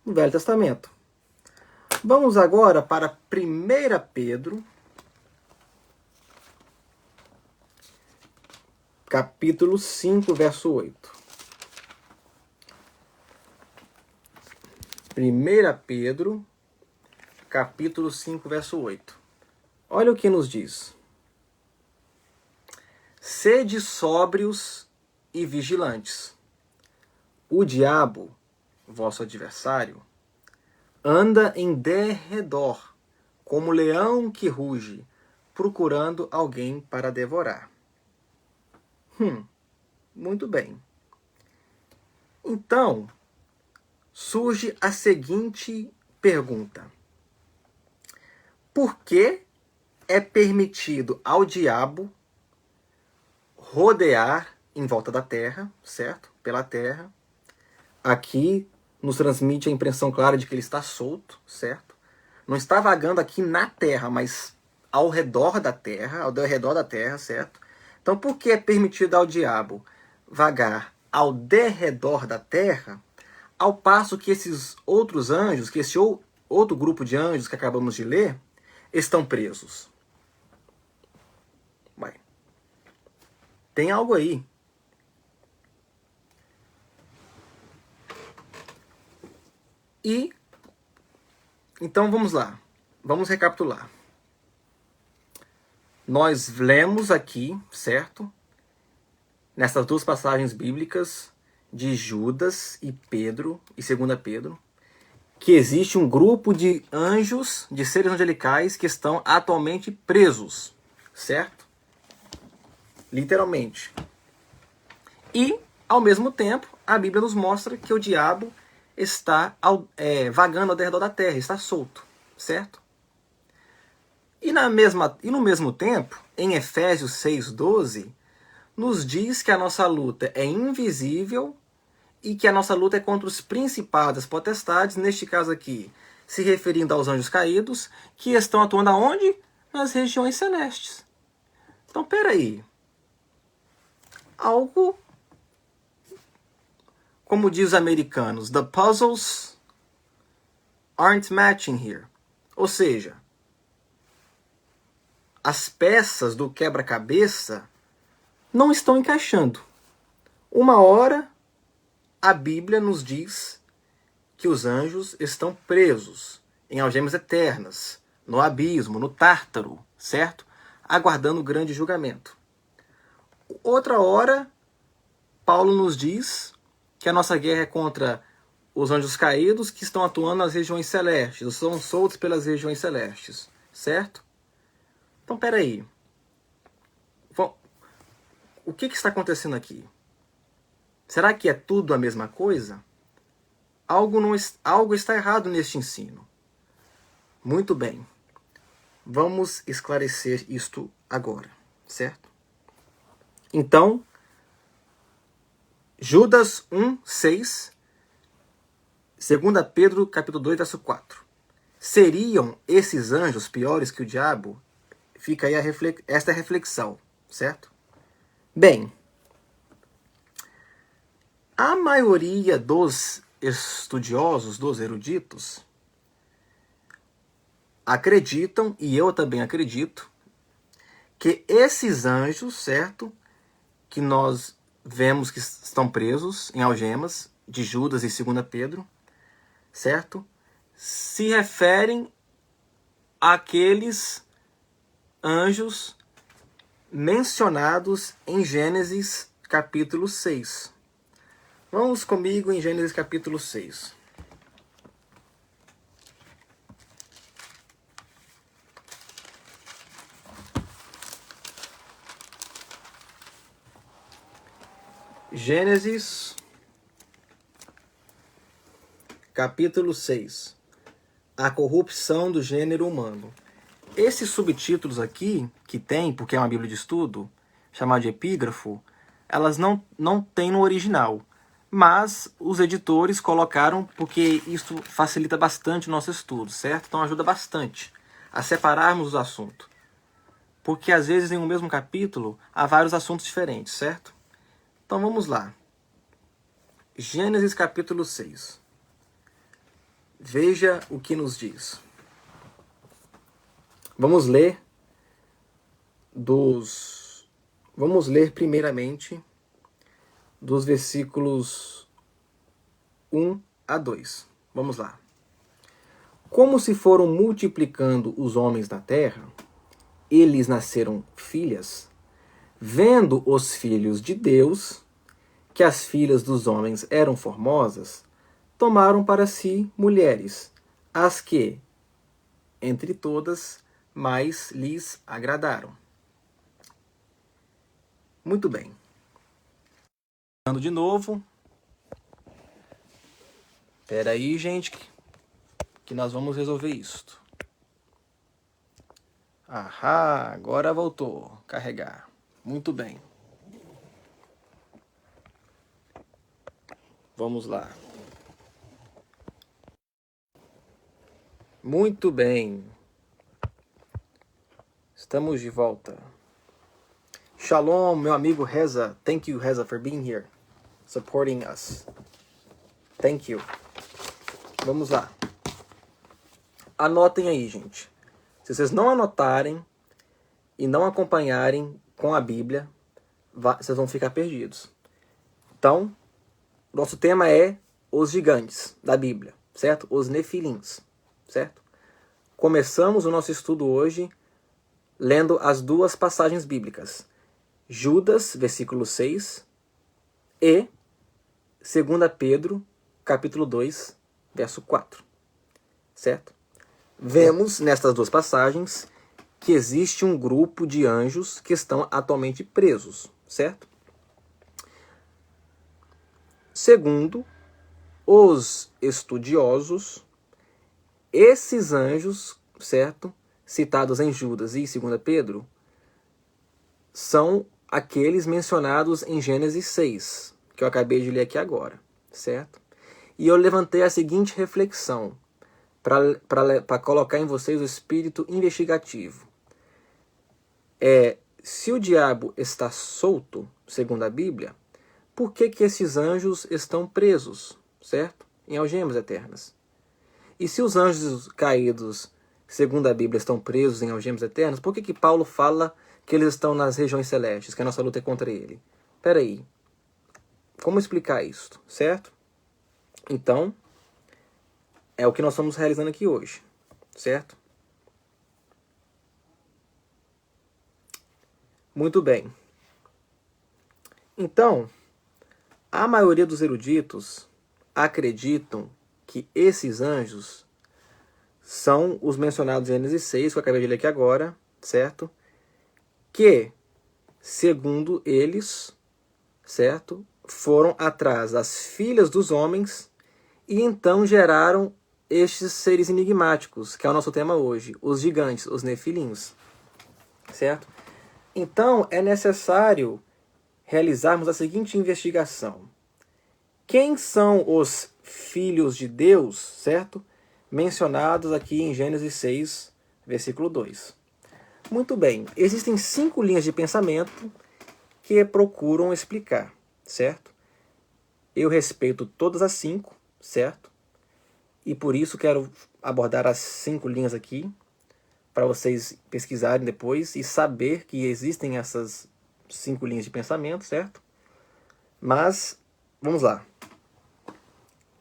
no Velho Testamento. Vamos agora para 1 Pedro, capítulo 5, verso 8. 1 Pedro, capítulo 5, verso 8. Olha o que nos diz. Sede sóbrios e vigilantes. O diabo, vosso adversário, anda em derredor, como leão que ruge, procurando alguém para devorar. Muito bem. Então, surge a seguinte pergunta. Por que é permitido ao diabo rodear em volta da terra, certo? Pela terra. Aqui nos transmite a impressão clara de que ele está solto, certo? Não está vagando aqui na terra, mas ao redor da terra, certo? Então, por que é permitido ao diabo vagar ao derredor da terra, ao passo que esses outros anjos, que esse outro grupo de anjos que acabamos de ler, estão presos? Ué, tem algo aí. E, então vamos lá, vamos recapitular. Nós lemos aqui, certo? Nessas duas passagens bíblicas de Judas e Pedro, e 2 Pedro, que existe um grupo de anjos, de seres angelicais, que estão atualmente presos, certo? Literalmente. E, ao mesmo tempo, a Bíblia nos mostra que o diabo está vagando ao redor da terra, está solto, certo? E no mesmo tempo, em Efésios 6,12, nos diz que a nossa luta é invisível e que a nossa luta é contra os principados, potestades, neste caso aqui, se referindo aos anjos caídos, que estão atuando aonde? Nas regiões celestes. Então, peraí. Algo, como diz os americanos, the puzzles aren't matching here. Ou seja, as peças do quebra-cabeça não estão encaixando. Uma hora, a Bíblia nos diz que os anjos estão presos em algemas eternas, no abismo, no Tártaro, certo? Aguardando o grande julgamento. Outra hora, Paulo nos diz que a nossa guerra é contra os anjos caídos que estão atuando nas regiões celestes, são soltos pelas regiões celestes, certo? Então, peraí. O que está acontecendo aqui? Será que é tudo a mesma coisa? Algo está errado neste ensino. Muito bem. Vamos esclarecer isto agora, certo? Então, Judas 1:6, 2 Pedro capítulo 2, verso 4. Seriam esses anjos piores que o diabo? Fica aí esta reflexão, certo? Bem, a maioria dos estudiosos, dos eruditos, acreditam, e eu também acredito, que esses anjos, certo, que nós vemos que estão presos em algemas, de Judas e 2 Pedro, certo, se referem àqueles anjos mencionados em Gênesis capítulo 6. Vamos comigo em Gênesis capítulo 6. Gênesis capítulo 6. A corrupção do gênero humano. Esses subtítulos aqui, que tem, porque é uma Bíblia de estudo, chamada de epígrafo, elas não tem no original. Mas os editores colocaram porque isso facilita bastante o nosso estudo, certo? Então ajuda bastante a separarmos os assuntos. Porque às vezes em um mesmo capítulo há vários assuntos diferentes, certo? Então vamos lá. Gênesis capítulo 6. Veja o que nos diz. Vamos ler primeiramente dos versículos 1 a 2. Vamos lá. Como se foram multiplicando os homens na terra, eles nasceram filhas, vendo os filhos de Deus, que as filhas dos homens eram formosas, tomaram para si mulheres, as que, entre todas, mais lhes agradaram. Muito bem. De novo. Espera aí, gente, que nós vamos resolver isto. Ahá, agora voltou. Carregar. Muito bem. Vamos lá. Muito bem. Estamos de volta. Shalom, meu amigo Reza. Thank you, Reza, for being here. Supporting us. Thank you. Vamos lá. Anotem aí, gente. Se vocês não anotarem e não acompanharem com a Bíblia, vocês vão ficar perdidos. Então, nosso tema é os gigantes da Bíblia, certo? Os nefilins, certo? Começamos o nosso estudo hoje lendo as duas passagens bíblicas. Judas, versículo 6, e 2 Pedro, capítulo 2, verso 4. Certo? Vemos nestas duas passagens que existe um grupo de anjos que estão atualmente presos, certo? Segundo os estudiosos, esses anjos, certo, citados em Judas e 2 Pedro são aqueles mencionados em Gênesis 6, que eu acabei de ler aqui agora, certo? E eu levantei a seguinte reflexão, para colocar em vocês o espírito investigativo. Se o diabo está solto, segundo a Bíblia, por que esses anjos estão presos, certo? Em algemas eternas. E se os anjos caídos, segundo a Bíblia, estão presos em algemas eternas, por que Paulo fala que eles estão nas regiões celestes, que a nossa luta é contra ele? Espera aí. Como explicar isso, certo? Então, é o que nós estamos realizando aqui hoje, certo? Muito bem. Então, a maioria dos eruditos acreditam que esses anjos são os mencionados em Gênesis 6, que eu acabei de ler aqui agora, certo? Que, segundo eles, certo, foram atrás das filhas dos homens e então geraram estes seres enigmáticos, que é o nosso tema hoje, os gigantes, os nefilins, certo? Então, é necessário realizarmos a seguinte investigação. Quem são os filhos de Deus, certo? Mencionados aqui em Gênesis 6, versículo 2. Muito bem, existem 5 linhas de pensamento que procuram explicar, certo? Eu respeito todas as 5, certo? E por isso quero abordar as 5 linhas aqui, para vocês pesquisarem depois e saber que existem essas 5 linhas de pensamento, certo? Mas, vamos lá.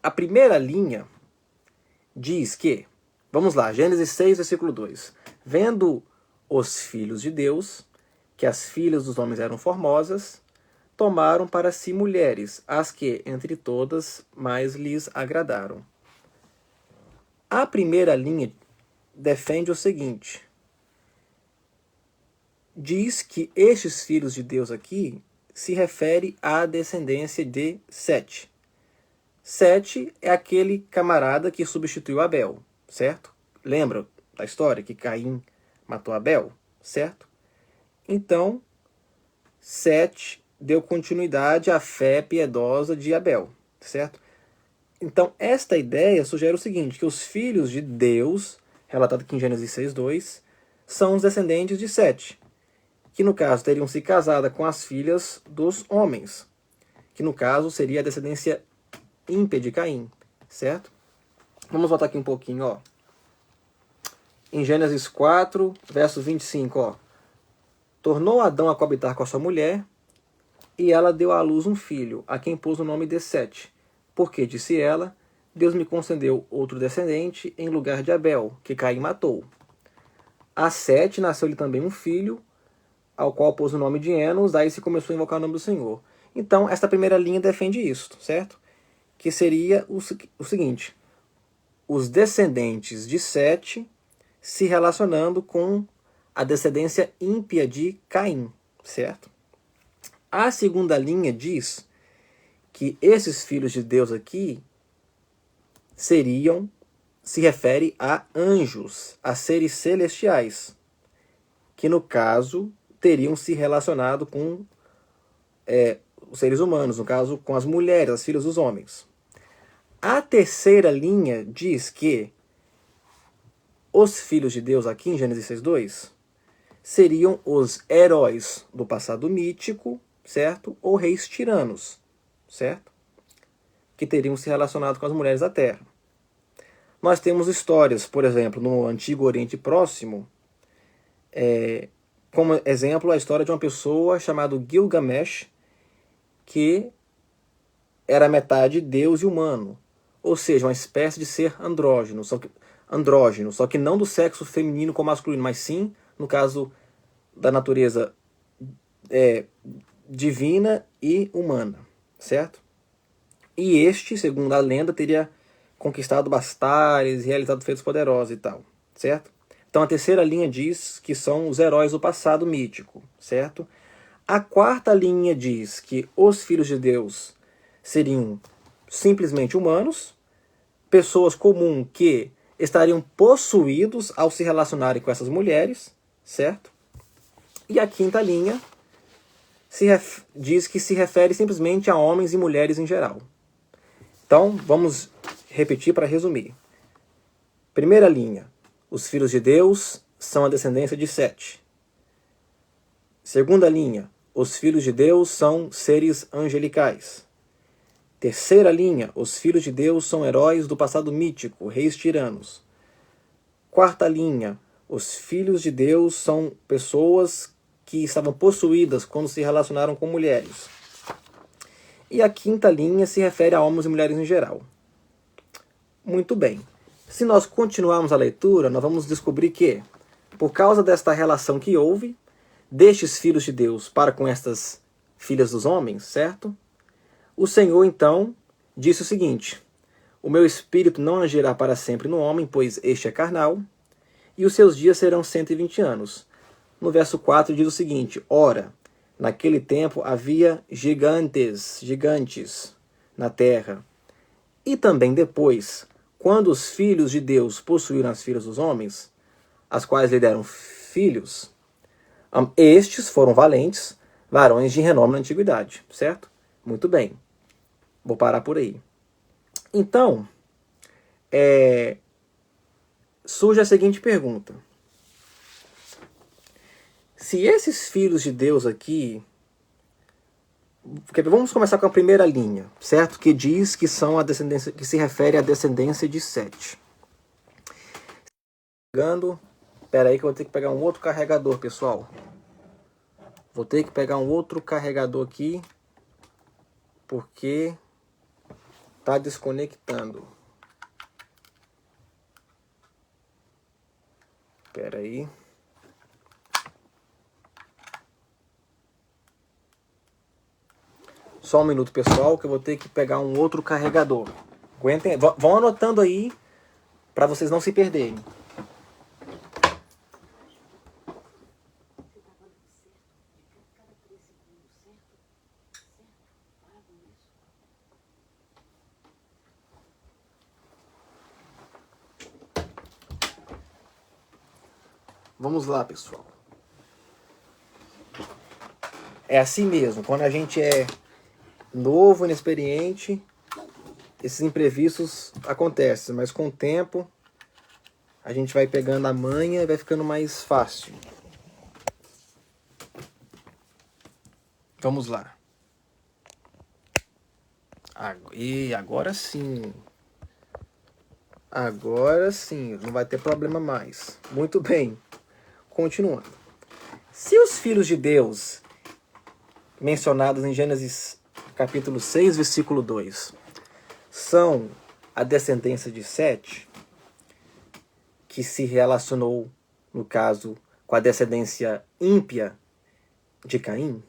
A primeira linha diz que, vamos lá, Gênesis 6, versículo 2. Vendo os filhos de Deus, que as filhas dos homens eram formosas, tomaram para si mulheres, as que, entre todas, mais lhes agradaram. A primeira linha defende o seguinte. Diz que estes filhos de Deus aqui se refere à descendência de Sete. Sete é aquele camarada que substituiu Abel, certo? Lembra da história que Caim matou Abel, certo? Então, Sete deu continuidade à fé piedosa de Abel, certo? Então, esta ideia sugere o seguinte, que os filhos de Deus, relatado aqui em Gênesis 6:2, são os descendentes de Sete, que no caso teriam se casado com as filhas dos homens, que no caso seria a descendência ímpia de Caim, certo? Vamos voltar aqui um pouquinho, ó. Em Gênesis 4, verso 25, ó. Tornou Adão a coabitar com a sua mulher, e ela deu à luz um filho, a quem pôs o nome de Sete. Porque, disse ela, Deus me concedeu outro descendente em lugar de Abel, que Caim matou. A Sete nasceu-lhe também um filho, ao qual pôs o nome de Enos, daí se começou a invocar o nome do Senhor. Então, esta primeira linha defende isso, certo? Que seria o seguinte, os descendentes de Sete se relacionando com a descendência ímpia de Caim, certo? A segunda linha diz que esses filhos de Deus aqui se refere a anjos, a seres celestiais, que no caso teriam se relacionado com os seres humanos, no caso com as mulheres, as filhas dos homens. A terceira linha diz que os filhos de Deus aqui em Gênesis 6:2 seriam os heróis do passado mítico, certo? Ou reis tiranos, certo? Que teriam se relacionado com as mulheres da terra. Nós temos histórias, por exemplo, no Antigo Oriente Próximo, como exemplo, a história de uma pessoa chamada Gilgamesh, que era metade deus e humano, ou seja, uma espécie de ser andrógeno, só que não do sexo feminino com masculino, mas sim, no caso da natureza divina e humana, certo? E este, segundo a lenda, teria conquistado bastares, realizado feitos poderosos e tal, certo? Então a terceira linha diz que são os heróis do passado mítico, certo? A quarta linha diz que os filhos de Deus seriam simplesmente humanos, pessoas comuns que estariam possuídos ao se relacionarem com essas mulheres, certo? E a quinta linha diz que se refere simplesmente a homens e mulheres em geral. Então, vamos repetir para resumir. Primeira linha, os filhos de Deus são a descendência de Sete. Segunda linha, os filhos de Deus são seres angelicais. Terceira linha, os filhos de Deus são heróis do passado mítico, reis tiranos. Quarta linha, os filhos de Deus são pessoas que estavam possuídas quando se relacionaram com mulheres. E a quinta linha se refere a homens e mulheres em geral. Muito bem. Se nós continuarmos a leitura, nós vamos descobrir que, por causa desta relação que houve, destes filhos de Deus para com estas filhas dos homens, certo? O Senhor, então, disse o seguinte: o meu espírito não agirá para sempre no homem, pois este é carnal, e os seus dias serão 120 anos. No verso 4 diz o seguinte: ora, naquele tempo havia gigantes na terra. E também depois, quando os filhos de Deus possuíram as filhas dos homens, as quais lhe deram filhos, estes foram valentes, varões de renome na antiguidade, certo? Muito bem. Vou parar por aí. Então, surge a seguinte pergunta. Se esses filhos de Deus aqui... Vamos começar com a primeira linha, certo? Que diz que são a descendência, que se refere à descendência de Sete. Espera aí que eu vou ter que pegar um outro carregador, pessoal. Vou ter que pegar um outro carregador aqui, porque está desconectando. Espera aí. Só um minuto, pessoal, que eu vou ter que pegar um outro carregador. Aguentem, vão anotando aí para vocês não se perderem. Vamos lá, pessoal. É assim mesmo, quando a gente é novo, inexperiente, esses imprevistos acontecem, mas com o tempo a gente vai pegando a manha e vai ficando mais fácil. Vamos lá. E agora sim. Agora sim, não vai ter problema mais. Muito bem. Continuando. Se os filhos de Deus, mencionados em Gênesis capítulo 6, versículo 2, são a descendência de Sete, que se relacionou, no caso, com a descendência ímpia de Caim,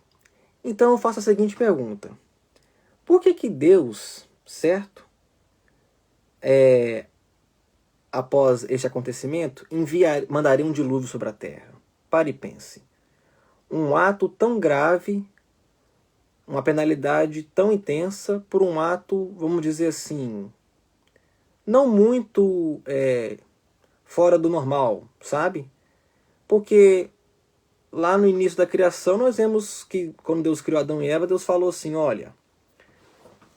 então eu faço a seguinte pergunta. Por que Deus, certo, após este acontecimento, mandaria um dilúvio sobre a terra? Pare e pense. Um ato tão grave, uma penalidade tão intensa por um ato, vamos dizer assim, não muito fora do normal, sabe? Porque lá no início da criação nós vemos que quando Deus criou Adão e Eva, Deus falou assim, olha,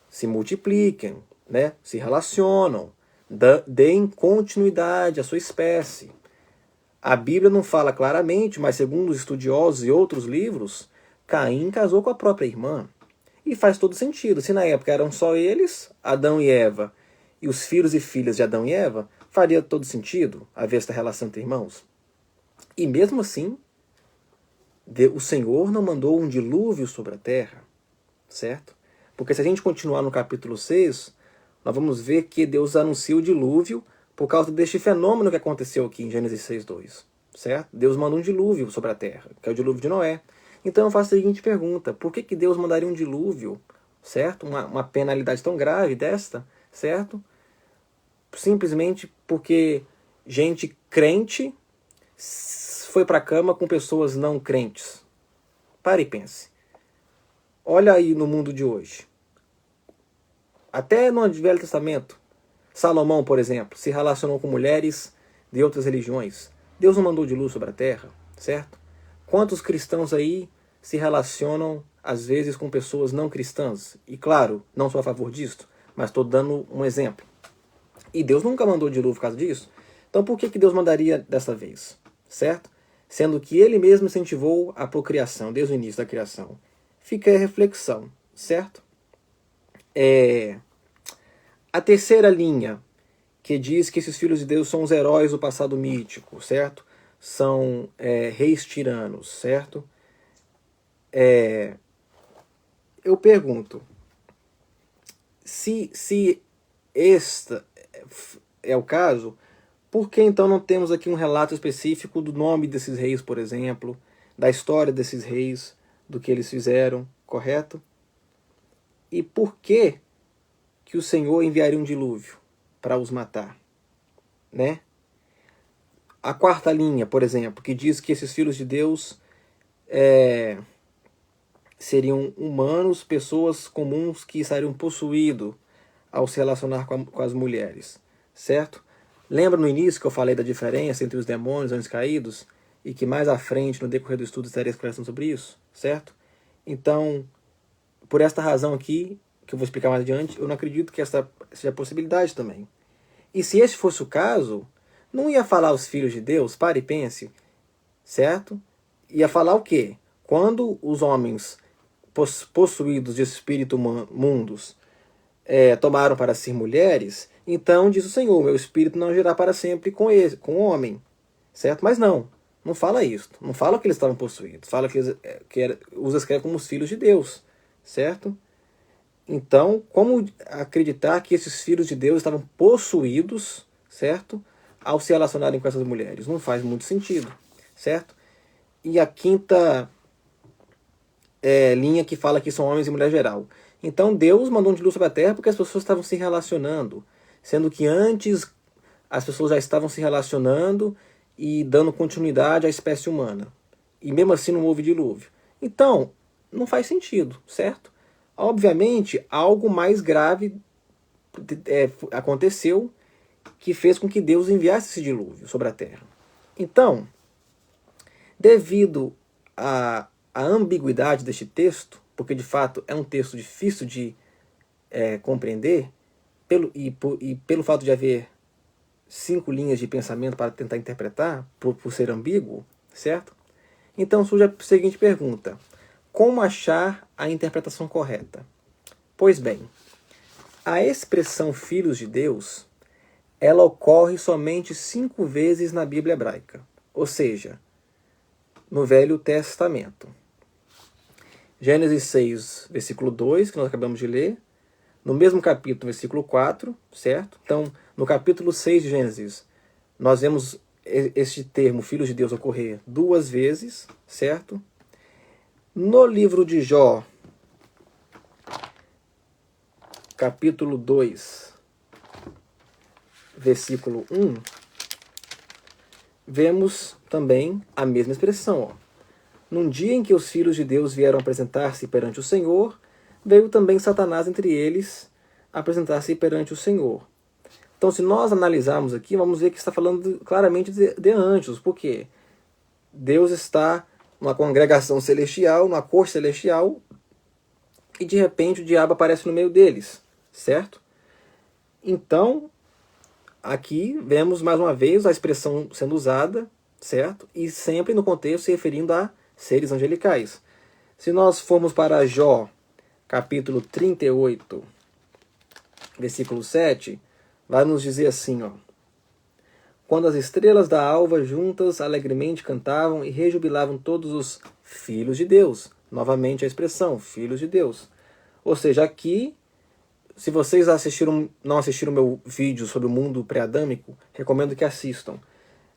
se multipliquem, né? Se relacionam, deem continuidade à sua espécie. A Bíblia não fala claramente, mas segundo os estudiosos e outros livros, Caim casou com a própria irmã. E faz todo sentido. Se na época eram só eles, Adão e Eva, e os filhos e filhas de Adão e Eva, faria todo sentido haver esta relação entre irmãos. E mesmo assim, o Senhor não mandou um dilúvio sobre a terra, certo? Porque se a gente continuar no capítulo 6, nós vamos ver que Deus anuncia o dilúvio por causa deste fenômeno que aconteceu aqui em Gênesis 6:2, certo? Deus manda um dilúvio sobre a terra, que é o dilúvio de Noé. Então eu faço a seguinte pergunta, por que Deus mandaria um dilúvio, certo? Uma penalidade tão grave desta, certo? Simplesmente porque gente crente foi para a cama com pessoas não crentes. Pare e pense. Olha aí no mundo de hoje. Até no Velho Testamento, Salomão, por exemplo, se relacionou com mulheres de outras religiões. Deus não mandou dilúvio sobre a terra, certo? Quantos cristãos aí se relacionam, às vezes, com pessoas não cristãs? E claro, não sou a favor disso, mas estou dando um exemplo. E Deus nunca mandou dilúvio por causa disso. Então por que Deus mandaria dessa vez? Certo? Sendo que Ele mesmo incentivou a procriação, desde o início da criação. Fica aí a reflexão, certo? A terceira linha, que diz que esses filhos de Deus são os heróis do passado mítico, certo? São reis tiranos, certo? Eu pergunto, se este é o caso, por que então não temos aqui um relato específico do nome desses reis, por exemplo, da história desses reis, do que eles fizeram, correto? E por que o Senhor enviaria um dilúvio para os matar, né? A quarta linha, por exemplo, que diz que esses filhos de Deus seriam humanos, pessoas comuns que estariam possuídos ao se relacionar com as mulheres, certo? Lembra no início que eu falei da diferença entre os demônios e os anjos caídos? E que mais à frente, no decorrer do estudo, estarei esclarecendo sobre isso, certo? Então, por esta razão aqui, que eu vou explicar mais adiante, eu não acredito que essa seja a possibilidade também. E se esse fosse o caso, não ia falar os filhos de Deus? Pare e pense, certo? Ia falar o quê? Quando os homens possuídos de espírito mundos tomaram para si mulheres, então diz o Senhor, meu espírito não agirá para sempre com o homem, certo? Mas não fala isso, não fala que eles estavam possuídos, fala que os escreve como os filhos de Deus, certo? Então, como acreditar que esses filhos de Deus estavam possuídos, certo? Ao se relacionarem com essas mulheres? Não faz muito sentido, certo? E a quinta linha que fala que são homens e mulher geral. Então Deus mandou um dilúvio sobre a terra porque as pessoas estavam se relacionando, sendo que antes as pessoas já estavam se relacionando e dando continuidade à espécie humana. E mesmo assim não houve dilúvio. Então, não faz sentido, certo? Obviamente, algo mais grave aconteceu que fez com que Deus enviasse esse dilúvio sobre a terra. Então, devido à ambiguidade deste texto, porque de fato é um texto difícil de compreender, pelo fato de haver 5 linhas de pensamento para tentar interpretar, por ser ambíguo, certo? Então surge a seguinte pergunta: como achar a interpretação correta? Pois bem, a expressão filhos de Deus, ela ocorre somente 5 vezes na Bíblia hebraica, ou seja, no Velho Testamento. Gênesis 6, versículo 2, que nós acabamos de ler. No mesmo capítulo, versículo 4, certo? Então, no capítulo 6 de Gênesis, nós vemos este termo, filhos de Deus, ocorrer 2 vezes, certo? No livro de Jó, capítulo 2, versículo 1, vemos também a mesma expressão, ó. Num dia em que os filhos de Deus vieram apresentar-se perante o Senhor, veio também Satanás entre eles apresentar-se perante o Senhor. Então, se nós analisarmos aqui, vamos ver que está falando claramente de anjos. Por quê? Deus está numa congregação celestial, numa corte celestial, e de repente o diabo aparece no meio deles, certo? Então, aqui vemos mais uma vez a expressão sendo usada, certo? E sempre no contexto se referindo a seres angelicais. Se nós formos para Jó, capítulo 38, versículo 7, vai nos dizer assim, ó: quando as estrelas da alva juntas alegremente cantavam e rejubilavam todos os filhos de Deus. Novamente a expressão, filhos de Deus. Ou seja, aqui, se vocês não assistiram meu vídeo sobre o mundo pré-adâmico, recomendo que assistam.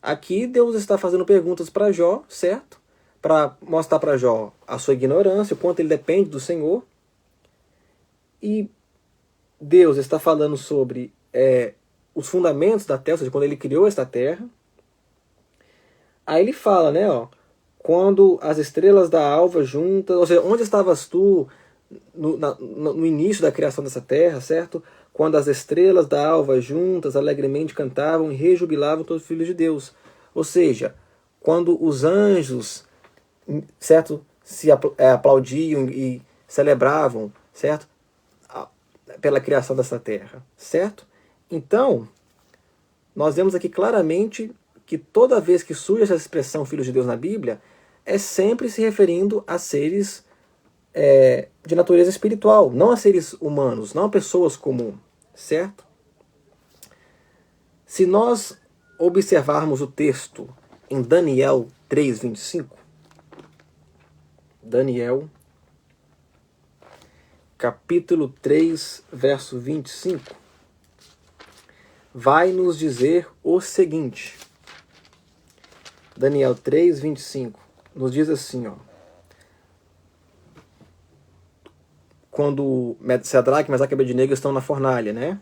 Aqui Deus está fazendo perguntas para Jó, certo? Para mostrar para Jó a sua ignorância, o quanto ele depende do Senhor. E Deus está falando sobre os fundamentos da terra, ou seja, quando ele criou esta terra. Aí ele fala, né, ó, quando as estrelas da alva juntas, ou seja, onde estavas tu no início da criação dessa terra, certo? quando as estrelas da alva juntas alegremente cantavam e rejubilavam todos os filhos de Deus. Ou seja, quando os anjos, certo, se aplaudiam e celebravam, certo, pela criação dessa terra, certo? Então, nós vemos aqui claramente que toda vez que surge essa expressão filhos de Deus na Bíblia, é sempre se referindo a seres de natureza espiritual, não a seres humanos, não a pessoas comuns, certo? Se nós observarmos o texto em Daniel 3:25, Daniel, capítulo 3, verso 25, vai nos dizer o seguinte. Daniel 3:25 nos diz assim, ó. Quando Sadraque, Mesaque e Abednego estão na fornalha, né?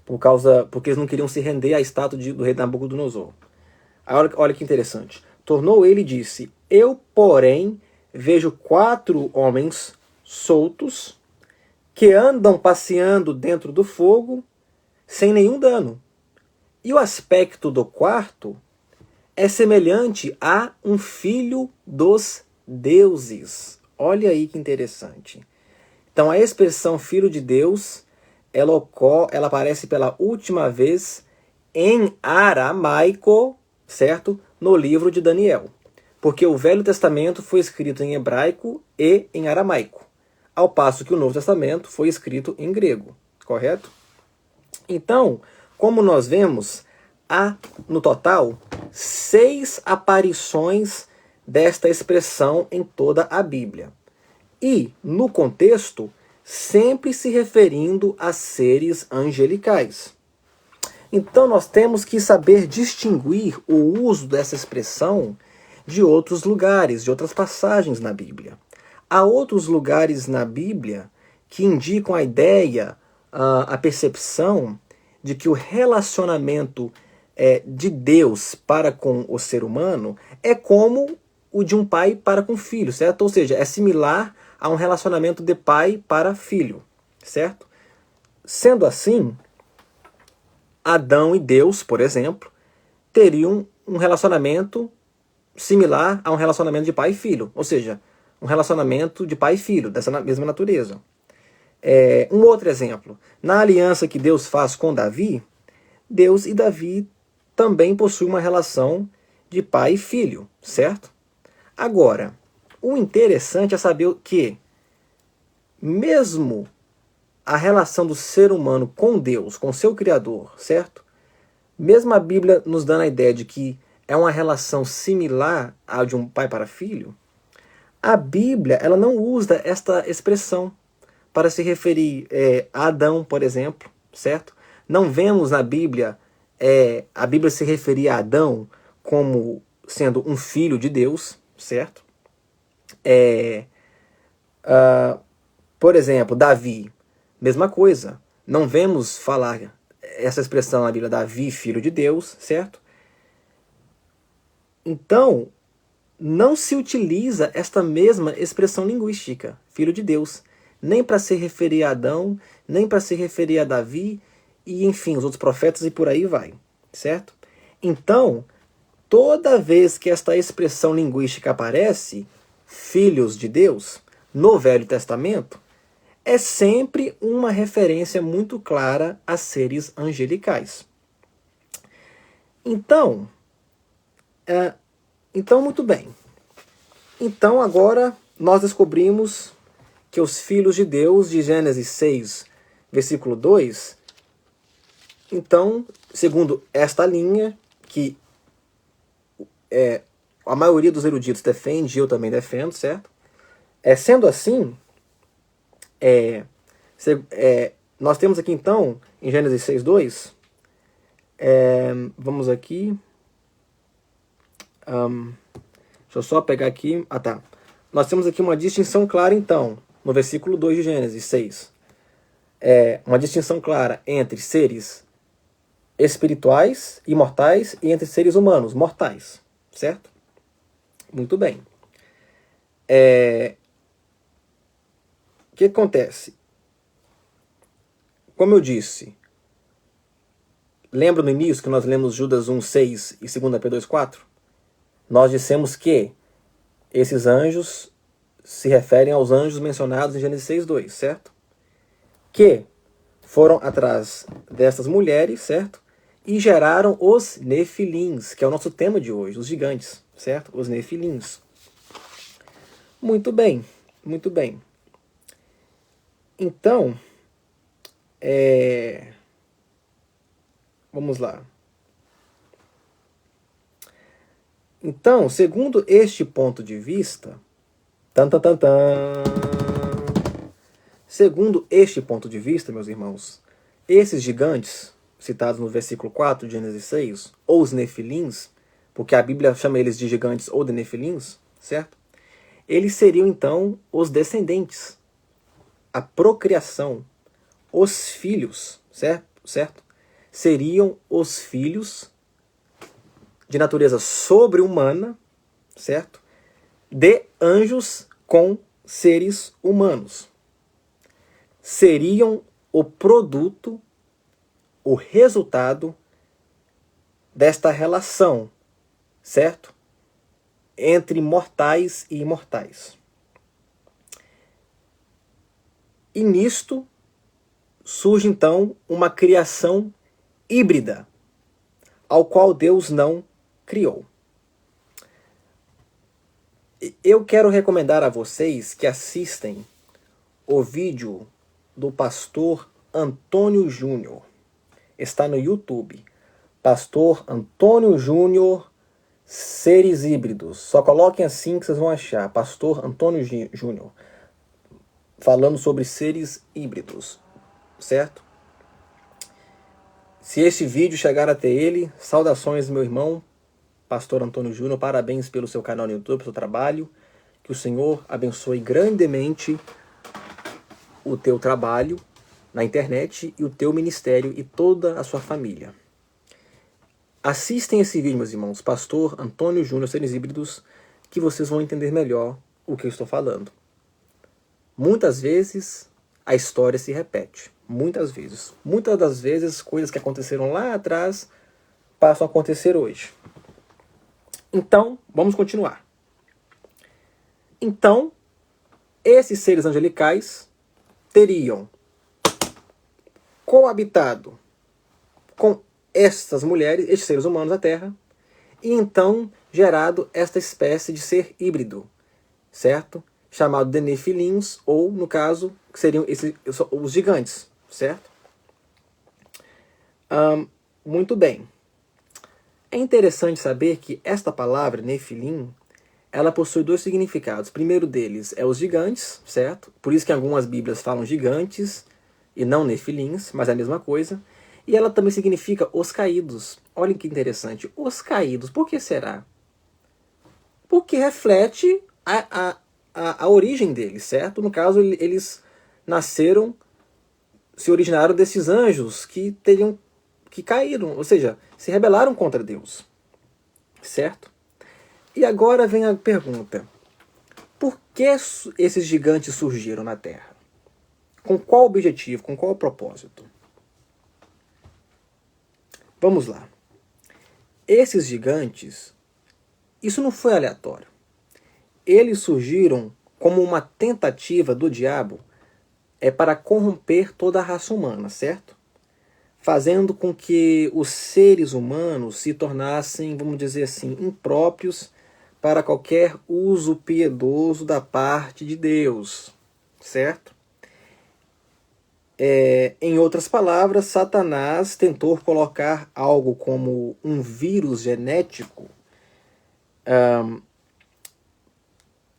Porque eles não queriam se render à estátua do rei Nabucodonosor. Aí olha que interessante. Tornou ele e disse: Eu, porém, vejo 4 homens soltos que andam passeando dentro do fogo sem nenhum dano. E o aspecto do quarto é semelhante a um filho dos deuses. Olha aí que interessante. Então a expressão filho de Deus, ela aparece pela última vez em aramaico, certo? No livro de Daniel. Porque o Velho Testamento foi escrito em hebraico e em aramaico, ao passo que o Novo Testamento foi escrito em grego, correto? Então, como nós vemos, há no total 6 aparições desta expressão em toda a Bíblia. E, no contexto, sempre se referindo a seres angelicais. Então nós temos que saber distinguir o uso dessa expressão de outros lugares, de outras passagens na Bíblia. Há outros lugares na Bíblia que indicam a ideia, a percepção de que o relacionamento de Deus para com o ser humano é como o de um pai para com o filho, certo? Ou seja, é similar a um relacionamento de pai para filho, certo? Sendo assim, Adão e Deus, por exemplo, teriam um relacionamento similar a um relacionamento de pai e filho, ou seja, um relacionamento de pai e filho, dessa mesma natureza. Um outro exemplo, na aliança que Deus faz com Davi, Deus e Davi também possuem uma relação de pai e filho, certo? Agora, o interessante é saber que, mesmo a relação do ser humano com Deus, com seu Criador, certo? Mesmo a Bíblia nos dando a ideia de que é uma relação similar à de um pai para filho, a Bíblia ela não usa esta expressão para se referir a Adão, por exemplo, certo? Não vemos na Bíblia a Bíblia se referir a Adão como sendo um filho de Deus, certo? Por exemplo, Davi, mesma coisa. Não vemos falar essa expressão na Bíblia, Davi, filho de Deus, certo? Então, não se utiliza esta mesma expressão linguística, filho de Deus, nem para se referir a Adão, nem para se referir a Davi, e enfim, os outros profetas e por aí vai, certo? Então, toda vez que esta expressão linguística aparece, filhos de Deus, no Velho Testamento, é sempre uma referência muito clara a seres angelicais. Então, muito bem. Então agora nós descobrimos que os filhos de Deus, de Gênesis 6, versículo 2, então, segundo esta linha, que a maioria dos eruditos defende, eu também defendo, certo? Sendo assim, nós temos aqui então, em Gênesis 6:2, vamos aqui, deixa eu só pegar aqui, tá. Nós temos aqui uma distinção clara então, no versículo 2 de Gênesis 6. Uma distinção clara entre seres espirituais, imortais, e entre seres humanos, mortais, certo? Muito bem. O que acontece? como eu disse, lembra no início que nós lemos Judas 1:6 e 2 Pedro 2:4? Nós dissemos que esses anjos se referem aos anjos mencionados em Gênesis 6:2, certo? Que foram atrás dessas mulheres, certo? E geraram os nefilins, que é o nosso tema de hoje, os gigantes, certo? Os nefilins. Muito bem, muito bem. Então, vamos lá. Então, segundo este ponto de vista, segundo este ponto de vista, meus irmãos, esses gigantes, citados no versículo 4 de Gênesis 6, ou os nefilins, porque a Bíblia chama eles de gigantes ou de nefilins, certo? Eles seriam, então, os descendentes, a procriação, os filhos, certo? Seriam os filhos de natureza sobre-humana, certo? De anjos com seres humanos. Seriam o produto, o resultado desta relação, certo? Entre mortais e imortais. E nisto surge então uma criação híbrida, ao qual Deus não criou. Eu quero recomendar a vocês que assistem o vídeo do pastor Antônio Júnior. Está no YouTube. Pastor Antônio Júnior, Seres Híbridos. Só coloquem assim que vocês vão achar. Pastor Antônio Júnior. Falando sobre seres híbridos. Certo? Se este vídeo chegar até ele, saudações, meu irmão, Pastor Antônio Júnior. Parabéns pelo seu canal no YouTube, pelo seu trabalho. Que o Senhor abençoe grandemente o teu trabalho na internet e o teu ministério e toda a sua família. Assistem esse vídeo, meus irmãos, Pastor Antônio Júnior, Seres Híbridos, que vocês vão entender melhor o que eu estou falando. Muitas vezes a história se repete. Muitas vezes. Muitas das vezes coisas que aconteceram lá atrás passam a acontecer hoje. Então, vamos continuar. Então, esses seres angelicais teriam coabitado com estas mulheres, estes seres humanos da Terra, e então gerado esta espécie de ser híbrido, certo? Chamado de nefilins, ou, no caso, que seriam os gigantes, certo? Muito bem. É interessante saber que esta palavra, nefilim, ela possui dois significados. O primeiro deles é os gigantes, certo? Por isso que algumas bíblias falam gigantes e não nefilins, mas é a mesma coisa. E ela também significa os caídos. Olhem que interessante. Os caídos, por que será? Porque reflete a origem deles, certo? No caso, eles nasceram, se originaram desses anjos que caíram, ou seja, se rebelaram contra Deus, certo? E agora vem a pergunta: por que esses gigantes surgiram na Terra? Com qual objetivo, com qual propósito? Vamos lá. Esses gigantes, isso não foi aleatório. Eles surgiram como uma tentativa do diabo para corromper toda a raça humana, certo? Fazendo com que os seres humanos se tornassem, vamos dizer assim, impróprios para qualquer uso piedoso da parte de Deus, certo? Em outras palavras, Satanás tentou colocar algo como um vírus genético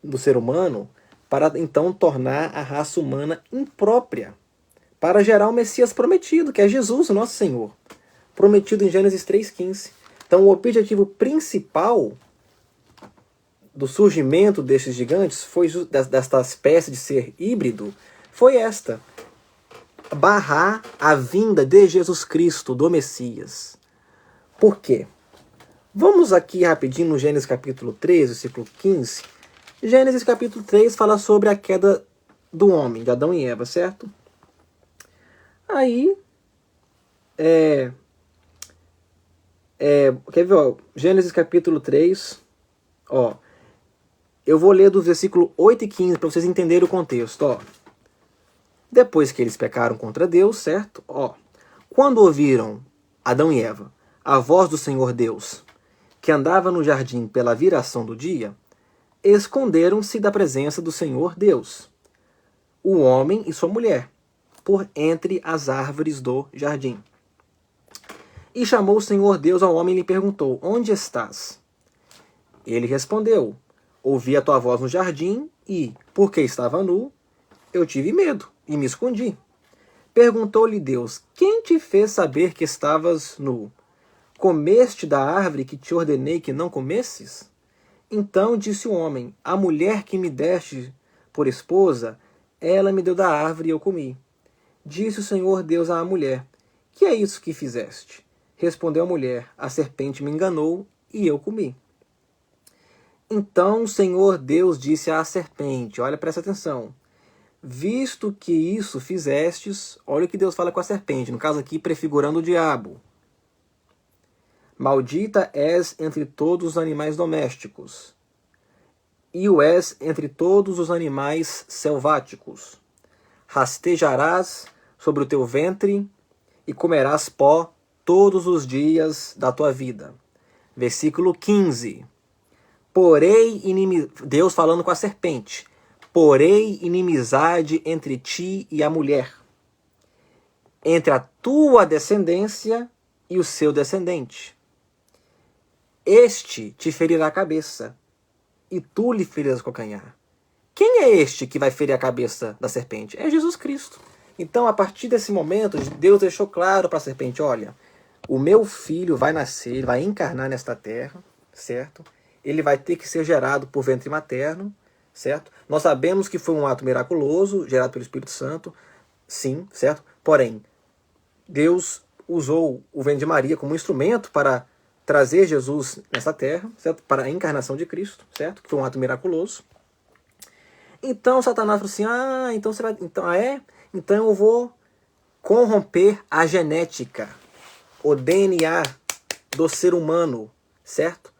do ser humano para então tornar a raça humana imprópria, para gerar o Messias prometido, que é Jesus, o nosso Senhor, prometido em Gênesis 3,15. Então o objetivo principal do surgimento destes gigantes, desta espécie de ser híbrido, foi barrar a vinda de Jesus Cristo, do Messias. Por quê? Vamos aqui rapidinho no Gênesis capítulo 3, versículo 15. Gênesis capítulo 3 fala sobre a queda do homem, de Adão e Eva, certo? Aí, quer ver, ó, Gênesis capítulo 3, ó, eu vou ler dos versículos 8 e 15 para vocês entenderem o contexto, ó. Depois que eles pecaram contra Deus, certo? Ó, quando ouviram Adão e Eva a voz do Senhor Deus, que andava no jardim pela viração do dia, esconderam-se da presença do Senhor Deus, o homem e sua mulher, por entre as árvores do jardim. E chamou o Senhor Deus ao homem e lhe perguntou: onde estás? Ele respondeu: ouvi a tua voz no jardim e, porque estava nu, eu tive medo e me escondi. Perguntou-lhe Deus: quem te fez saber que estavas nu? Comeste da árvore que te ordenei que não comesses? Então disse o homem: a mulher que me deste por esposa, ela me deu da árvore e eu comi. Disse o Senhor Deus à mulher: que é isso que fizeste? Respondeu a mulher: a serpente me enganou e eu comi. Então o Senhor Deus disse à serpente, olha, presta atenção, visto que isso fizestes, olha o que Deus fala com a serpente, no caso aqui prefigurando o diabo. Maldita és entre todos os animais domésticos, e o és entre todos os animais selváticos. Rastejarás sobre o teu ventre e comerás pó todos os dias da tua vida. Versículo 15. Deus falando com a serpente. Porém inimizade entre ti e a mulher, entre a tua descendência e o seu descendente. Este te ferirá a cabeça, e tu lhe ferirás o calcanhar. Quem é este que vai ferir a cabeça da serpente? É Jesus Cristo. Então, a partir desse momento, Deus deixou claro para a serpente, olha, o meu filho vai nascer, ele vai encarnar nesta terra, certo? Ele vai ter que ser gerado por ventre materno, certo? Nós sabemos que foi um ato miraculoso, gerado pelo Espírito Santo, sim, certo? Porém, Deus usou o ventre de Maria como instrumento para trazer Jesus nessa terra, certo? Para a encarnação de Cristo, certo? Que foi um ato miraculoso. Então Satanás falou assim, então você vai, então eu vou corromper a genética, o DNA do ser humano, certo?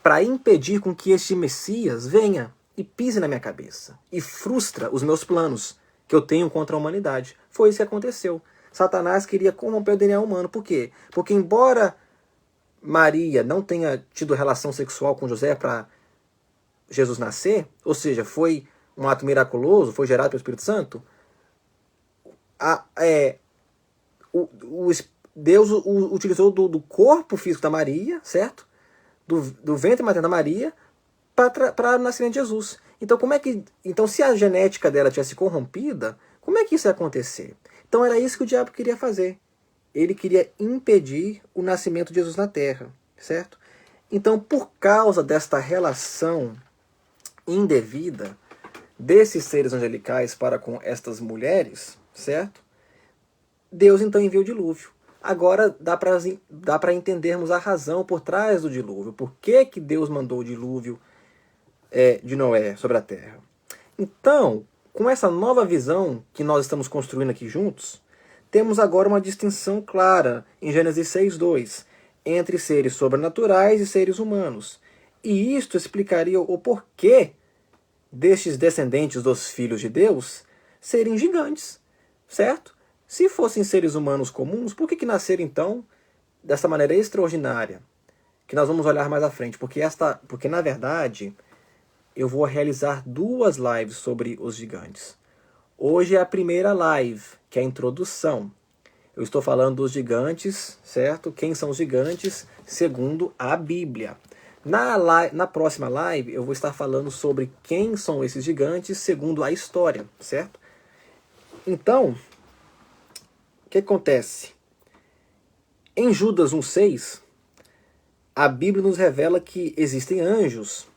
Para impedir com que este Messias venha e pise na minha cabeça e frustra os meus planos que eu tenho contra a humanidade. Foi isso que aconteceu. Satanás queria corromper o DNA humano. Por quê? Porque embora Maria não tenha tido relação sexual com José para Jesus nascer, ou seja, foi um ato miraculoso, foi gerado pelo Espírito Santo, Deus utilizou do corpo físico da Maria, certo? Do ventre materno da Maria, para o nascimento de Jesus. Então, se a genética dela tivesse corrompida, como é que isso ia acontecer? Então era isso que o diabo queria fazer. Ele queria impedir o nascimento de Jesus na Terra, certo? Então, por causa desta relação indevida desses seres angelicais para com estas mulheres, certo? Deus então enviou o dilúvio. Agora dá para entendermos a razão por trás do dilúvio. Por que Deus mandou o dilúvio de Noé sobre a terra? Então, com essa nova visão que nós estamos construindo aqui juntos, temos agora uma distinção clara em Gênesis 6:2 entre seres sobrenaturais e seres humanos. E isto explicaria o porquê destes descendentes dos filhos de Deus serem gigantes, certo? Se fossem seres humanos comuns, por que nasceram então dessa maneira extraordinária? Que nós vamos olhar mais à frente, porque na verdade eu vou realizar 2 lives sobre os gigantes. Hoje é a primeira live, que é a introdução. Eu estou falando dos gigantes, certo? Quem são os gigantes segundo a Bíblia. Na próxima live eu vou estar falando sobre quem são esses gigantes segundo a história, certo? Então, o que acontece? Em Judas 1:6, a Bíblia nos revela que existem anjos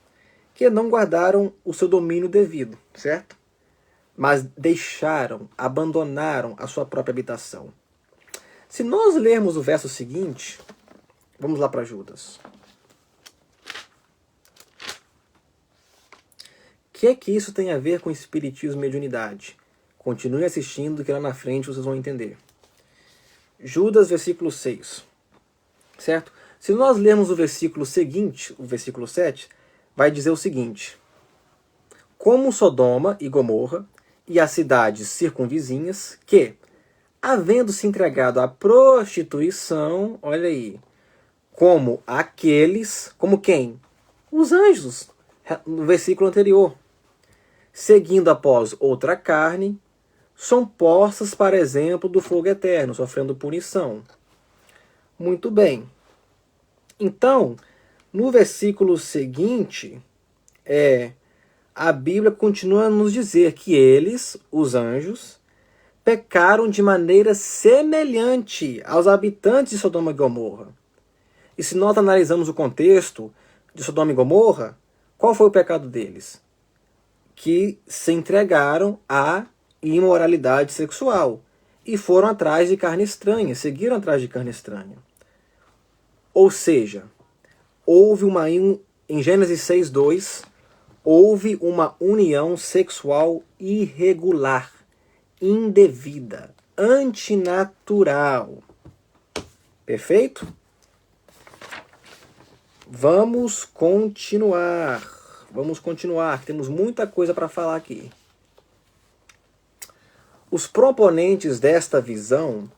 que não guardaram o seu domínio devido, certo? Mas abandonaram a sua própria habitação. Se nós lermos o verso seguinte, vamos lá para Judas. O que isso tem a ver com espiritismo e mediunidade? Continue assistindo que lá na frente vocês vão entender. Judas, versículo 6. Certo? Se nós lermos o versículo seguinte, o versículo 7, vai dizer o seguinte: como Sodoma e Gomorra e as cidades circunvizinhas, que, havendo se entregado à prostituição, olha aí, como aqueles, como quem? Os anjos, no versículo anterior, seguindo após outra carne, são postas para exemplo do fogo eterno, sofrendo punição. Muito bem. Então, no versículo seguinte, a Bíblia continua a nos dizer que eles, os anjos, pecaram de maneira semelhante aos habitantes de Sodoma e Gomorra. E se nós analisamos o contexto de Sodoma e Gomorra, qual foi o pecado deles? Que se entregaram à imoralidade sexual e foram atrás de carne estranha, seguiram atrás de carne estranha. Ou seja, houve em Gênesis 6:2, houve uma união sexual irregular, indevida, antinatural. Perfeito? Vamos continuar. Temos muita coisa para falar aqui. Os proponentes desta visão,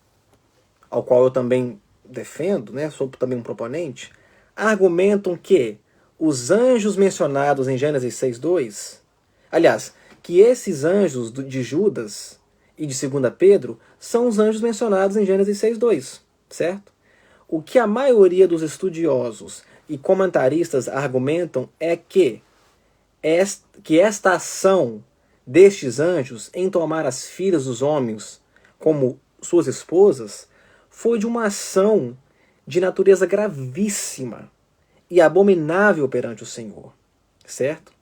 ao qual eu também defendo, sou também um proponente, argumentam que os anjos mencionados em Gênesis 6:2, aliás, que esses anjos de Judas e de 2 Pedro são os anjos mencionados em Gênesis 6:2, certo? O que a maioria dos estudiosos e comentaristas argumentam é que esta ação destes anjos em tomar as filhas dos homens como suas esposas foi de uma ação de natureza gravíssima e abominável perante o Senhor, certo?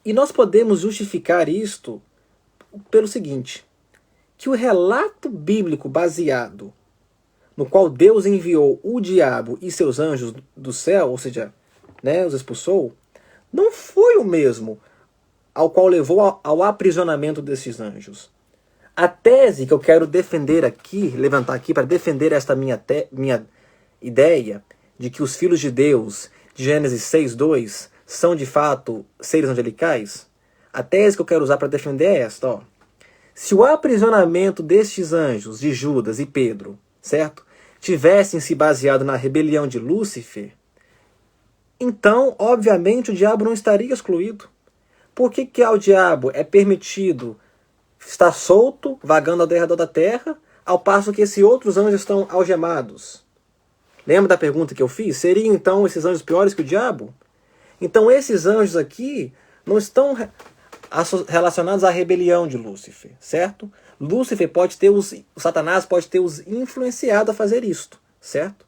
E nós podemos justificar isto pelo seguinte, que o relato bíblico baseado no qual Deus enviou o diabo e seus anjos do céu, ou seja, os expulsou, não foi o mesmo ao qual levou ao aprisionamento desses anjos. A tese que eu quero defender aqui, levantar aqui para defender esta minha ideia de que os filhos de Deus, de Gênesis 6:2, são de fato seres angelicais, a tese que eu quero usar para defender é esta. Ó. Se o aprisionamento destes anjos, de Judas e Pedro, certo, tivessem se baseado na rebelião de Lúcifer, então, obviamente, o diabo não estaria excluído. Por que ao diabo é permitido estar solto, vagando ao redor da terra, ao passo que esses outros anjos estão algemados? Lembra da pergunta que eu fiz? Seriam, então, esses anjos piores que o diabo? Então, esses anjos aqui não estão relacionados à rebelião de Lúcifer, certo? Lúcifer pode ter Satanás pode ter os influenciado a fazer isto, certo?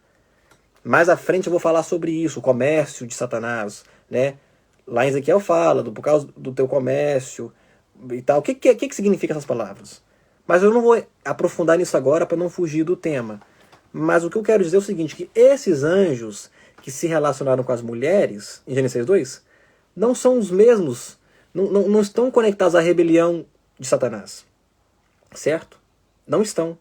Mais à frente eu vou falar sobre isso, o comércio de Satanás, Lá em Ezequiel fala, por causa do teu comércio e tal. O que significa essas palavras? Mas eu não vou aprofundar nisso agora para não fugir do tema. Mas o que eu quero dizer é o seguinte, que esses anjos que se relacionaram com as mulheres, em Gênesis 2, não são os mesmos, não estão conectados à rebelião de Satanás. Certo? Não estão.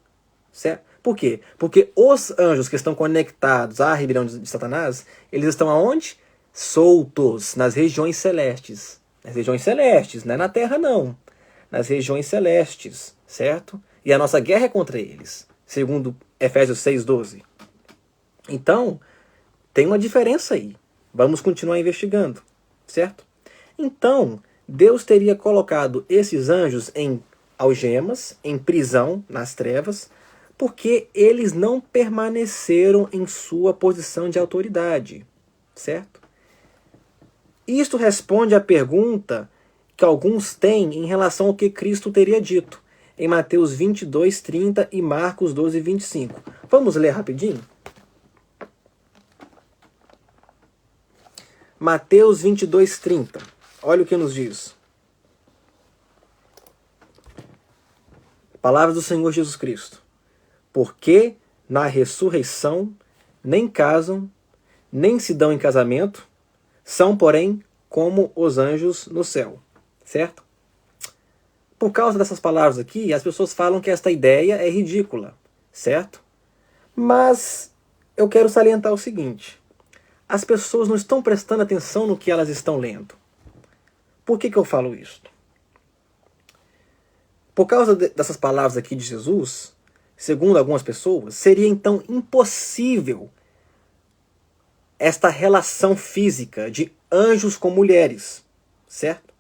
Certo? Por quê? Porque os anjos que estão conectados à rebelião de Satanás, eles estão aonde? Soltos, nas regiões celestes. Nas regiões celestes, não é na terra não. Nas regiões celestes, certo? E a nossa guerra é contra eles, segundo Efésios 6:12. Então, tem uma diferença aí. Vamos continuar investigando, certo? Então, Deus teria colocado esses anjos em algemas, em prisão, nas trevas, porque eles não permaneceram em sua posição de autoridade, certo? Isto responde à pergunta que alguns têm em relação ao que Cristo teria dito em Mateus 22:30 e Marcos 12:25. Vamos ler rapidinho? Mateus 22:30. Olha o que nos diz. Palavras do Senhor Jesus Cristo. Porque na ressurreição nem casam, nem se dão em casamento, são, porém, como os anjos no céu. Certo? por causa dessas palavras aqui, as pessoas falam que esta ideia é ridícula, certo? Mas eu quero salientar o seguinte: as pessoas não estão prestando atenção no que elas estão lendo. Por que eu falo isso? Por causa dessas palavras aqui de Jesus, segundo algumas pessoas, seria então impossível esta relação física de anjos com mulheres, certo?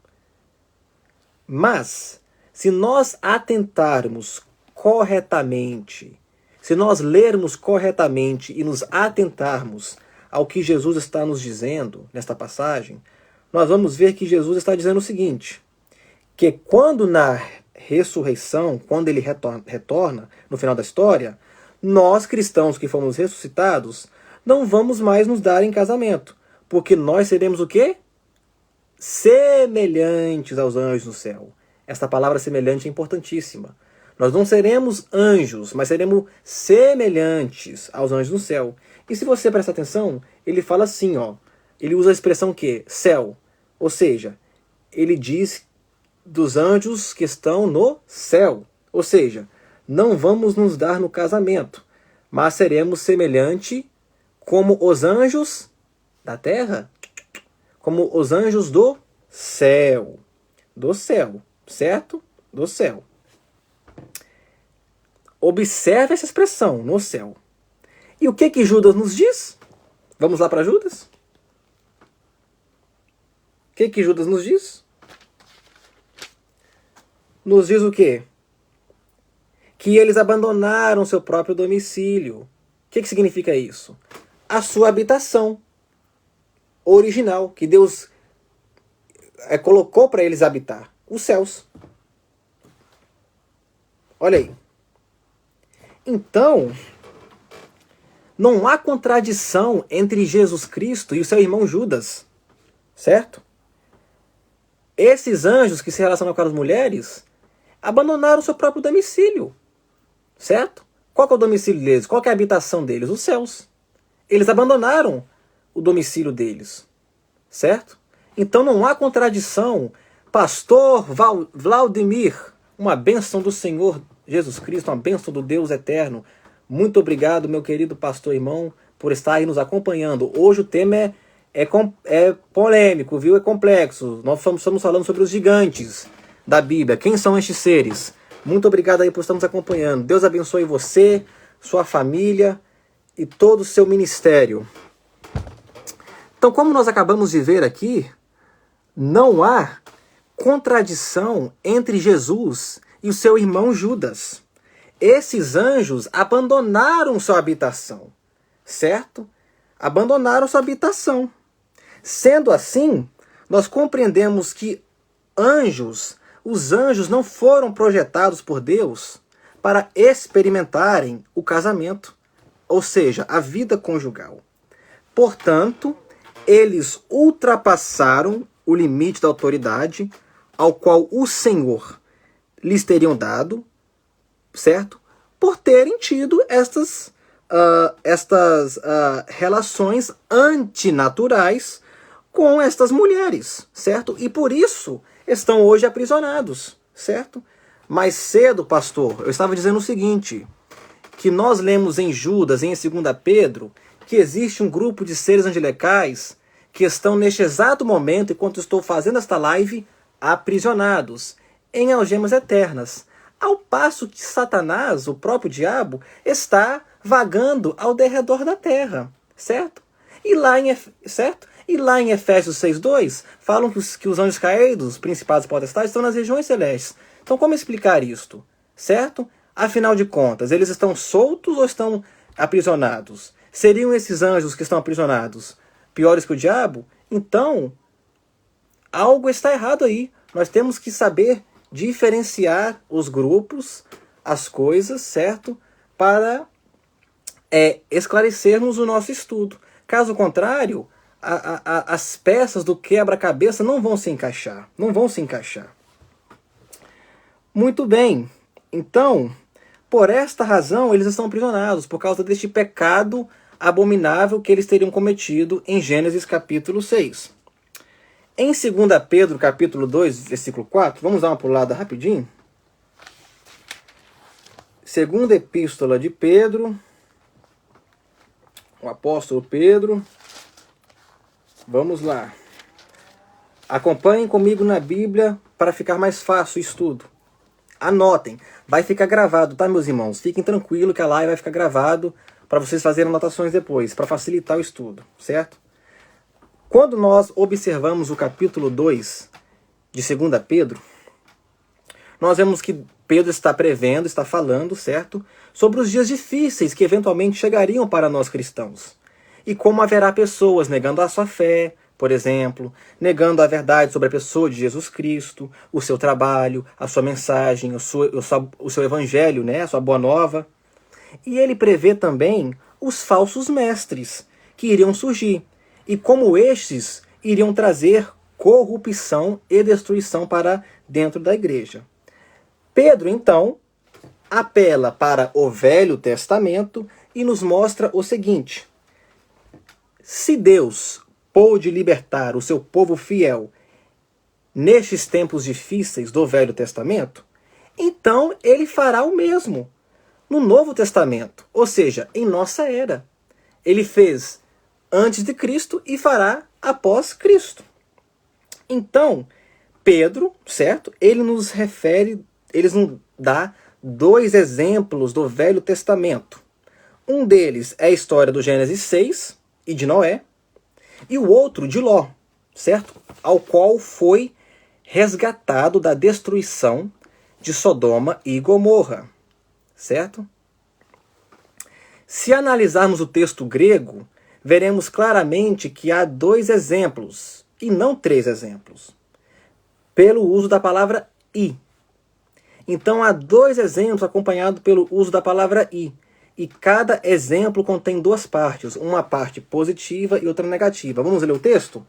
Mas, se nós atentarmos corretamente, se nós lermos corretamente e nos atentarmos ao que Jesus está nos dizendo nesta passagem, nós vamos ver que Jesus está dizendo o seguinte, que quando na ressurreição, quando ele retorna no final da história, nós cristãos que fomos ressuscitados não vamos mais nos dar em casamento, porque nós seremos o quê? Semelhantes aos anjos do céu. Esta palavra semelhante é importantíssima. Nós não seremos anjos, mas seremos semelhantes aos anjos do céu. E se você prestar atenção, ele fala assim, ó, ele usa a expressão que? Céu. Ou seja, ele diz dos anjos que estão no céu. Ou seja, não vamos nos dar no casamento, mas seremos semelhante como os anjos da terra, como os anjos do céu. Do céu, certo? Do céu. Observe essa expressão, no céu. E o que Judas nos diz? Vamos lá para Judas? O que Judas nos diz? Nos diz o quê? Que eles abandonaram seu próprio domicílio. O que significa isso? A sua habitação original, que Deus colocou para eles habitar, os céus. Olha aí. Então, não há contradição entre Jesus Cristo e o seu irmão Judas, certo? Esses anjos que se relacionam com as mulheres abandonaram seu próprio domicílio, certo? Qual que é o domicílio deles? Qual que é a habitação deles? Os céus. Eles abandonaram o domicílio deles, certo? Então não há contradição. Pastor Vladimir, uma bênção do Senhor Jesus Cristo, uma bênção do Deus eterno. Muito obrigado, meu querido pastor irmão, por estar aí nos acompanhando. Hoje o tema é polêmico, viu? É complexo. Nós estamos falando sobre os gigantes da Bíblia. Quem são estes seres? Muito obrigado aí por estar nos acompanhando. Deus abençoe você, sua família e todo o seu ministério. Então, como nós acabamos de ver aqui, não há contradição entre Jesus e o seu irmão Judas. Esses anjos abandonaram sua habitação, certo? Abandonaram sua habitação. Sendo assim, nós compreendemos que os anjos não foram projetados por Deus para experimentarem o casamento, ou seja, a vida conjugal. Portanto, eles ultrapassaram o limite da autoridade ao qual o Senhor lhes teriam dado, certo? Por terem tido estas relações antinaturais com estas mulheres, certo? E por isso estão hoje aprisionados, certo? Mais cedo, pastor, eu estava dizendo o seguinte, que nós lemos em Judas e em 2 Pedro que existe um grupo de seres angelicais que estão neste exato momento, enquanto estou fazendo esta live, aprisionados em algemas eternas, ao passo que Satanás, o próprio diabo, está vagando ao derredor da terra, certo? E lá em Efésios 6:2, falam que os anjos caídos, os principados potestades, estão nas regiões celestes. Então como explicar isto? Certo? Afinal de contas, eles estão soltos ou estão aprisionados? Seriam esses anjos que estão aprisionados piores que o diabo? Então, algo está errado aí. Nós temos que saber diferenciar os grupos, as coisas, certo? Para esclarecermos o nosso estudo. Caso contrário, as peças do quebra-cabeça não vão se encaixar. Não vão se encaixar. Muito bem. Então, por esta razão, eles estão aprisionados, por causa deste pecado abominável que eles teriam cometido em Gênesis capítulo 6. Em 2 Pedro, capítulo 2, versículo 4, vamos dar uma pulada rapidinho. Segunda epístola de Pedro, o apóstolo Pedro. Vamos lá. Acompanhem comigo na Bíblia para ficar mais fácil o estudo. Anotem. Vai ficar gravado, tá, meus irmãos? Fiquem tranquilos que a live vai ficar gravado para vocês fazerem anotações depois, para facilitar o estudo, certo? Quando nós observamos o capítulo 2 de 2 Pedro, nós vemos que Pedro está prevendo, está falando, certo? Sobre os dias difíceis que eventualmente chegariam para nós cristãos. E como haverá pessoas negando a sua fé, por exemplo, negando a verdade sobre a pessoa de Jesus Cristo, o seu trabalho, a sua mensagem, o seu evangelho, né? A sua boa nova. E ele prevê também os falsos mestres que iriam surgir. E como estes iriam trazer corrupção e destruição para dentro da igreja. Pedro, então, apela para o Velho Testamento e nos mostra o seguinte: se Deus pôde libertar o seu povo fiel nestes tempos difíceis do Velho Testamento, então ele fará o mesmo no Novo Testamento, ou seja, em nossa era. Ele fez antes de Cristo e fará após Cristo. Então, Pedro, certo? Ele nos dá 2 exemplos do Velho Testamento. Um deles é a história do Gênesis 6 e de Noé, e o outro de Ló, certo? Ao qual foi resgatado da destruição de Sodoma e Gomorra, certo? Se analisarmos o texto grego, veremos claramente que há 2 exemplos, e não 3 exemplos, pelo uso da palavra e. Então há 2 exemplos acompanhados pelo uso da palavra e cada exemplo contém 2 partes, uma parte positiva e outra negativa. Vamos ler o texto?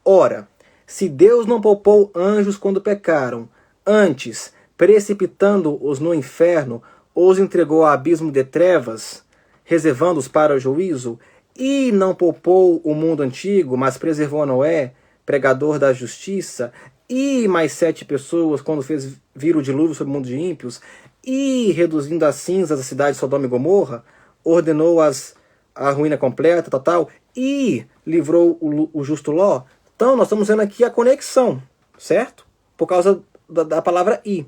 Ora, se Deus não poupou anjos quando pecaram, antes, precipitando-os no inferno, os entregou ao abismo de trevas, reservando-os para o juízo, e não poupou o mundo antigo, mas preservou Noé, pregador da justiça, e mais 7 pessoas quando fez vir o dilúvio sobre o mundo de ímpios, e reduzindo as cinzas a cidade de Sodoma e Gomorra, ordenou a ruína completa, tal, e livrou o justo Ló. Então nós estamos vendo aqui a conexão, certo? Por causa da palavra e.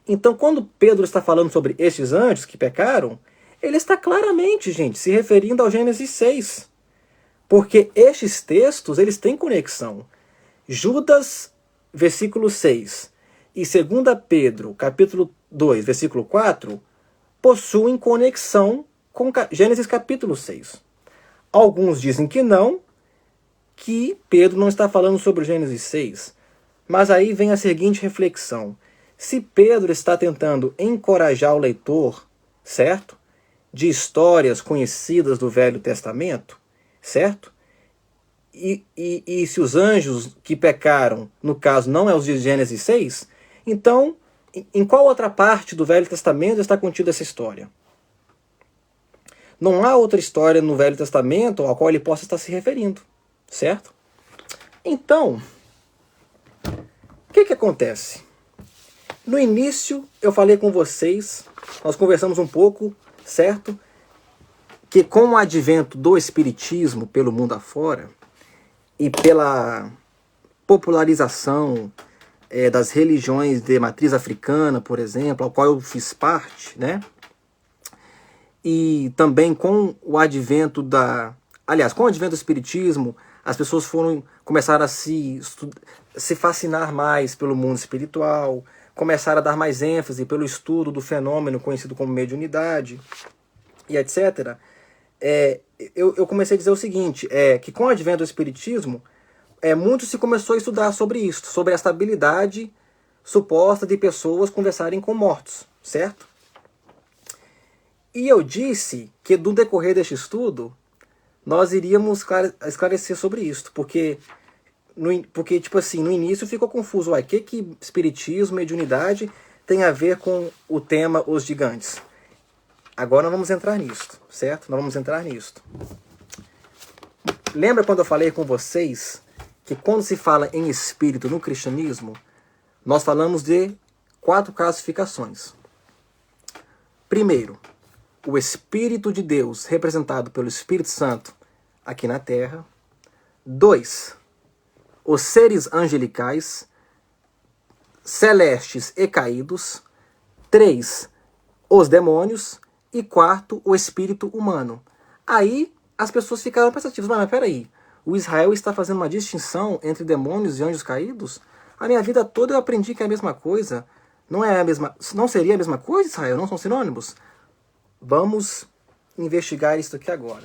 Então quando Pedro está falando sobre estes anjos que pecaram, ele está claramente, gente, se referindo ao Gênesis 6. Porque estes textos, eles têm conexão. Judas, versículo 6, e 2 Pedro, capítulo 2, versículo 4, possuem conexão com Gênesis capítulo 6. Alguns dizem que não, que Pedro não está falando sobre o Gênesis 6. Mas aí vem a seguinte reflexão. Se Pedro está tentando encorajar o leitor, certo? De histórias conhecidas do Velho Testamento, certo? E se os anjos que pecaram, no caso, não é os de Gênesis 6, então, em qual outra parte do Velho Testamento está contida essa história? Não há outra história no Velho Testamento ao qual ele possa estar se referindo, certo? Então, o que acontece? No início, eu falei com vocês, nós conversamos um pouco, certo? Que com o advento do espiritismo pelo mundo afora e pela popularização das religiões de matriz africana, por exemplo, ao qual eu fiz parte, né? E também com o advento com o advento do espiritismo, as pessoas começaram a se fascinar mais pelo mundo espiritual, começaram a dar mais ênfase pelo estudo do fenômeno conhecido como mediunidade, e etc. Eu comecei a dizer o seguinte, que com o advento do espiritismo, muito se começou a estudar sobre isso, sobre a estabilidade suposta de pessoas conversarem com mortos, certo? E eu disse que no decorrer deste estudo, nós iríamos esclarecer sobre isso, porque tipo assim, no início ficou confuso, o que espiritismo, mediunidade tem a ver com o tema Os Gigantes? Agora nós vamos entrar nisso, certo? Nós vamos entrar nisso. Lembra quando eu falei com vocês que quando se fala em espírito no cristianismo, nós falamos de 4 classificações. Primeiro, o Espírito de Deus, representado pelo Espírito Santo aqui na Terra. 2, os seres angelicais, celestes e caídos. 3, os demônios. E 4, o espírito humano. Aí as pessoas ficaram pensativas, mas peraí, o Israel está fazendo uma distinção entre demônios e anjos caídos? A minha vida toda eu aprendi que é a mesma coisa. Não seria a mesma coisa, Israel? Não são sinônimos? Vamos investigar isso aqui agora.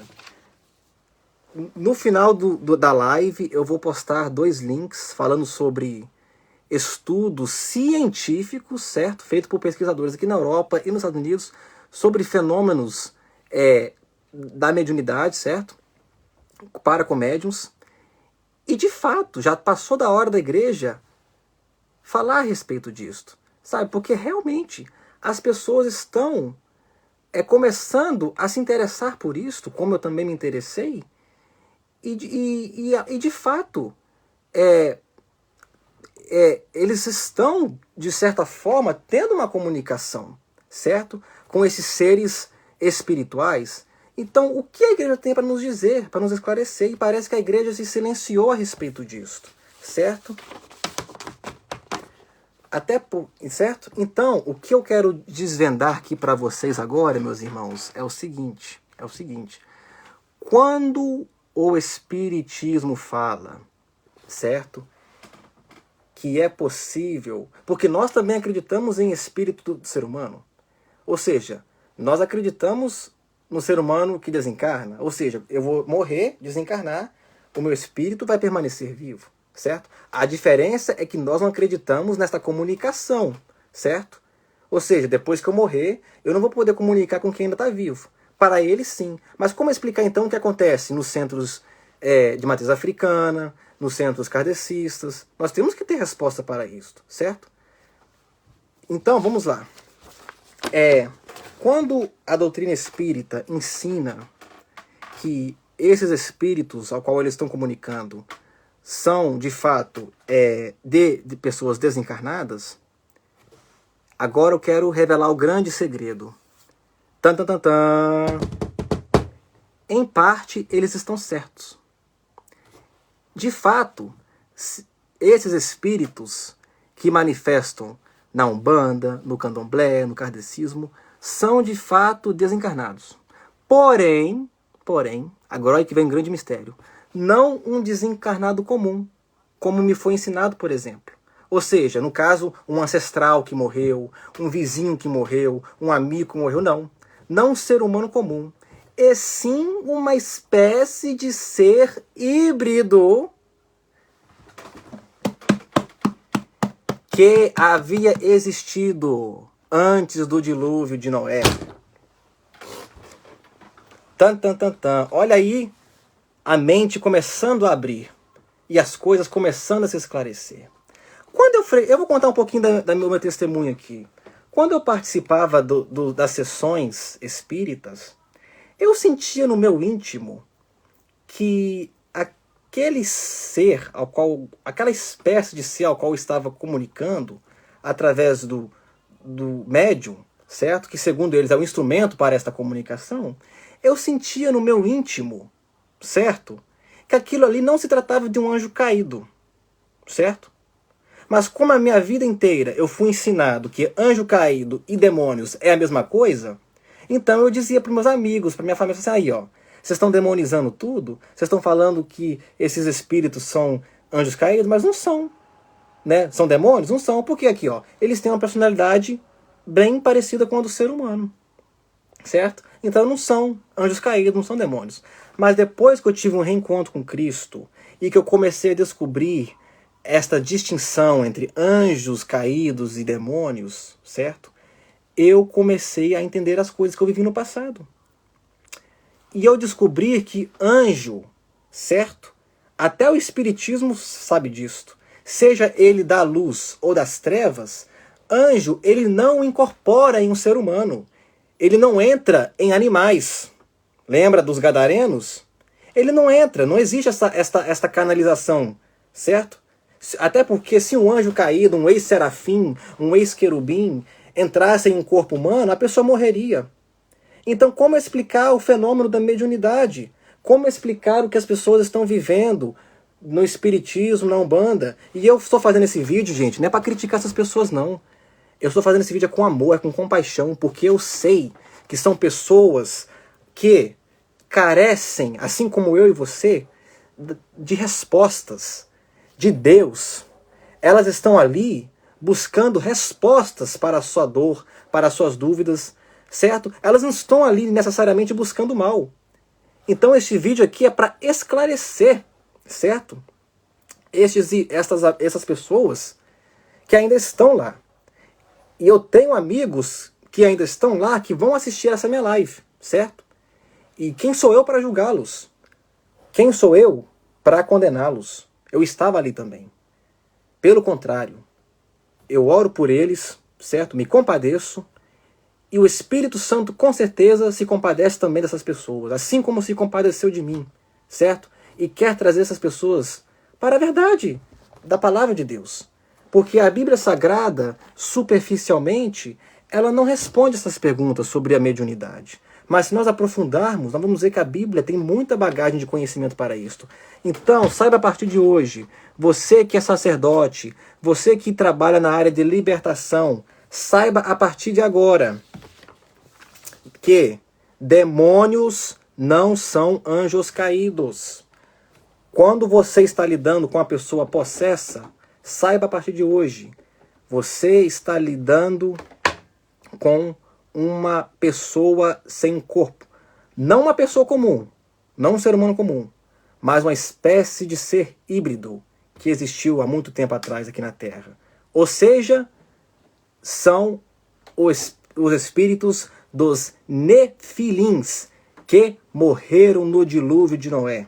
No final da live eu vou postar 2 links falando sobre estudos científicos, certo? Feitos por pesquisadores aqui na Europa e nos Estados Unidos sobre fenômenos da mediunidade, certo? Para com médiuns. E de fato, já passou da hora da igreja falar a respeito disto, sabe? Porque realmente as pessoas estão começando a se interessar por isto, como eu também me interessei, e de fato eles estão, de certa forma, tendo uma comunicação, certo? Com esses seres espirituais. Então, o que a igreja tem para nos dizer, para nos esclarecer? E parece que a igreja se silenciou a respeito disso, certo? Certo? Então, o que eu quero desvendar aqui para vocês agora, meus irmãos, é o seguinte. Quando o Espiritismo fala, certo? Que é possível, porque nós também acreditamos em espírito do ser humano. Ou seja, nós acreditamos no ser humano que desencarna. Ou seja, eu vou morrer, desencarnar, o meu espírito vai permanecer vivo, certo? A diferença é que nós não acreditamos nessa comunicação, certo? Ou seja, depois que eu morrer, eu não vou poder comunicar com quem ainda está vivo. Para ele, sim. Mas como explicar então o que acontece nos centros de matriz africana, nos centros kardecistas? Nós temos que ter resposta para isso, certo? Então, vamos lá. Quando a doutrina espírita ensina que esses espíritos ao qual eles estão comunicando são, de fato, de pessoas desencarnadas, agora eu quero revelar o grande segredo. Tan, tan, tan, tan. Em parte, eles estão certos. De fato, esses espíritos que manifestam na Umbanda, no Candomblé, no Kardecismo, são de fato desencarnados. Porém, agora é que vem um grande mistério, não um desencarnado comum, como me foi ensinado, por exemplo. Ou seja, no caso, um ancestral que morreu, um vizinho que morreu, um amigo que morreu, não. Não um ser humano comum, e sim uma espécie de ser híbrido que havia existido antes do dilúvio de Noé. Olha aí a mente começando a abrir e as coisas começando a se esclarecer. Eu vou contar um pouquinho da meu testemunho aqui. Quando eu participava das sessões espíritas, eu sentia no meu íntimo que aquele ser, aquela espécie de ser ao qual eu estava comunicando, através do médium, certo? Que segundo eles é o instrumento para esta comunicação, eu sentia no meu íntimo, certo? Que aquilo ali não se tratava de um anjo caído, certo? Mas como a minha vida inteira eu fui ensinado que anjo caído e demônios é a mesma coisa, então eu dizia para meus amigos, para minha família, assim, aí ó, vocês estão demonizando tudo, vocês estão falando que esses espíritos são anjos caídos, mas não são, né? São demônios? Não são, porque aqui ó, eles têm uma personalidade bem parecida com a do ser humano, certo? Então não são anjos caídos, não são demônios. Mas depois que eu tive um reencontro com Cristo e que eu comecei a descobrir esta distinção entre anjos caídos e demônios, certo? Eu comecei a entender as coisas que eu vivi no passado. E eu descobri que anjo, certo? Até o Espiritismo sabe disto. Seja ele da luz ou das trevas, anjo, ele não incorpora em um ser humano. Ele não entra em animais. Lembra dos gadarenos? Ele não entra, não existe esta canalização certo? Até porque se um anjo caído, um ex-serafim, um ex-querubim, entrasse em um corpo humano, a pessoa morreria. Então, como explicar o fenômeno da mediunidade? Como explicar o que as pessoas estão vivendo no espiritismo, na Umbanda? E eu estou fazendo esse vídeo, gente, não é para criticar essas pessoas, não. Eu estou fazendo esse vídeo com amor, com compaixão, porque eu sei que são pessoas que carecem, assim como eu e você, de respostas de Deus. Elas estão ali buscando respostas para a sua dor, para as suas dúvidas, certo? Elas não estão ali necessariamente buscando mal. Então este vídeo aqui é para esclarecer, certo? Essas pessoas que ainda estão lá. E eu tenho amigos que ainda estão lá, que vão assistir essa minha live, certo? E quem sou eu para julgá-los? Quem sou eu para condená-los? Eu estava ali também. Pelo contrário, eu oro por eles, certo? Me compadeço. E o Espírito Santo, com certeza, se compadece também dessas pessoas, assim como se compadeceu de mim, certo? E quer trazer essas pessoas para a verdade da palavra de Deus. Porque a Bíblia Sagrada, superficialmente, ela não responde essas perguntas sobre a mediunidade. Mas se nós aprofundarmos, nós vamos ver que a Bíblia tem muita bagagem de conhecimento para isto. Então, saiba a partir de hoje, você que é sacerdote, você que trabalha na área de libertação, saiba a partir de agora que demônios não são anjos caídos. Quando você está lidando com uma pessoa possessa, saiba a partir de hoje, você está lidando com uma pessoa sem corpo. Não uma pessoa comum, não um ser humano comum, mas uma espécie de ser híbrido que existiu há muito tempo atrás aqui na Terra. Ou seja, são os espíritos dos nefilins que morreram no dilúvio de Noé,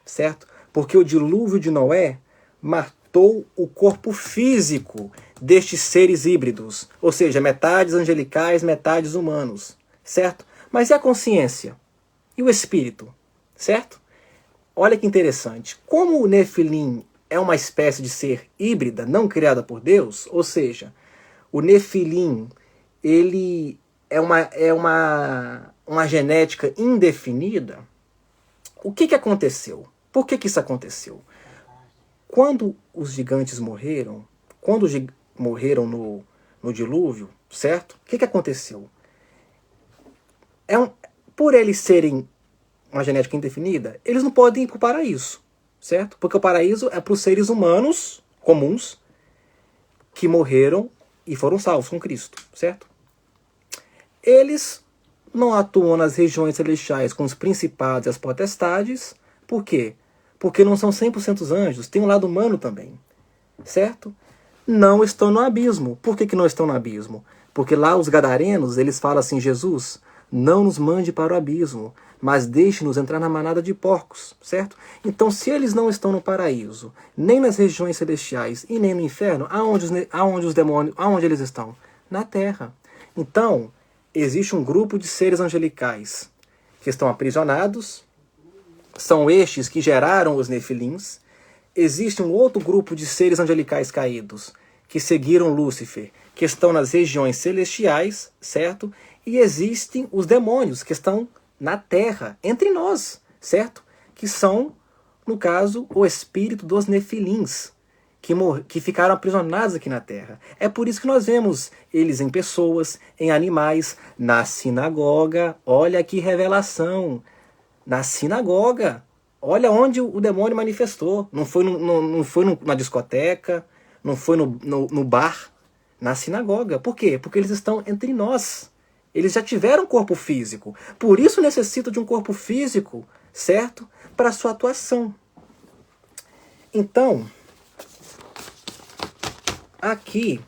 certo? Porque o dilúvio de Noé matou o corpo físico destes seres híbridos, ou seja, metades angelicais, metades humanos, certo? Mas e a consciência? E o espírito, certo? Olha que interessante. Como o Nefilim é uma espécie de ser híbrida, não criada por Deus, ou seja, o Nefilim, ele é uma genética indefinida. O que aconteceu? Por que isso aconteceu? Quando os gigantes morreram, morreram no dilúvio, certo? O que aconteceu? Por eles serem uma genética indefinida, eles não podem ir para o paraíso, certo? Porque o paraíso é para os seres humanos comuns que morreram e foram salvos com Cristo, certo? Eles não atuam nas regiões celestiais com os principados e as potestades. Por quê? Porque não são 100% anjos, tem um lado humano também, certo? Não estão no abismo. Por que não estão no abismo? Porque lá os gadarenos, eles falam assim, Jesus, não nos mande para o abismo, mas deixe-nos entrar na manada de porcos, certo? Então, se eles não estão no paraíso, nem nas regiões celestiais e nem no inferno, aonde os demônios, aonde eles estão? Na terra. Então, existe um grupo de seres angelicais que estão aprisionados, são estes que geraram os nefilins. Existe um outro grupo de seres angelicais caídos que seguiram Lúcifer, que estão nas regiões celestiais, certo? E existem os demônios que estão na terra, entre nós, certo? Que são, no caso, o espírito dos nefilins, que ficaram aprisionados aqui na terra. É por isso que nós vemos eles em pessoas, em animais, na sinagoga. Olha que revelação! Na sinagoga. Olha onde o demônio manifestou. Não foi na discoteca, não foi no bar, na sinagoga. Por quê? Porque eles estão entre nós. Eles já tiveram corpo físico. Por isso necessitam de um corpo físico, certo? Para a sua atuação. Então, aqui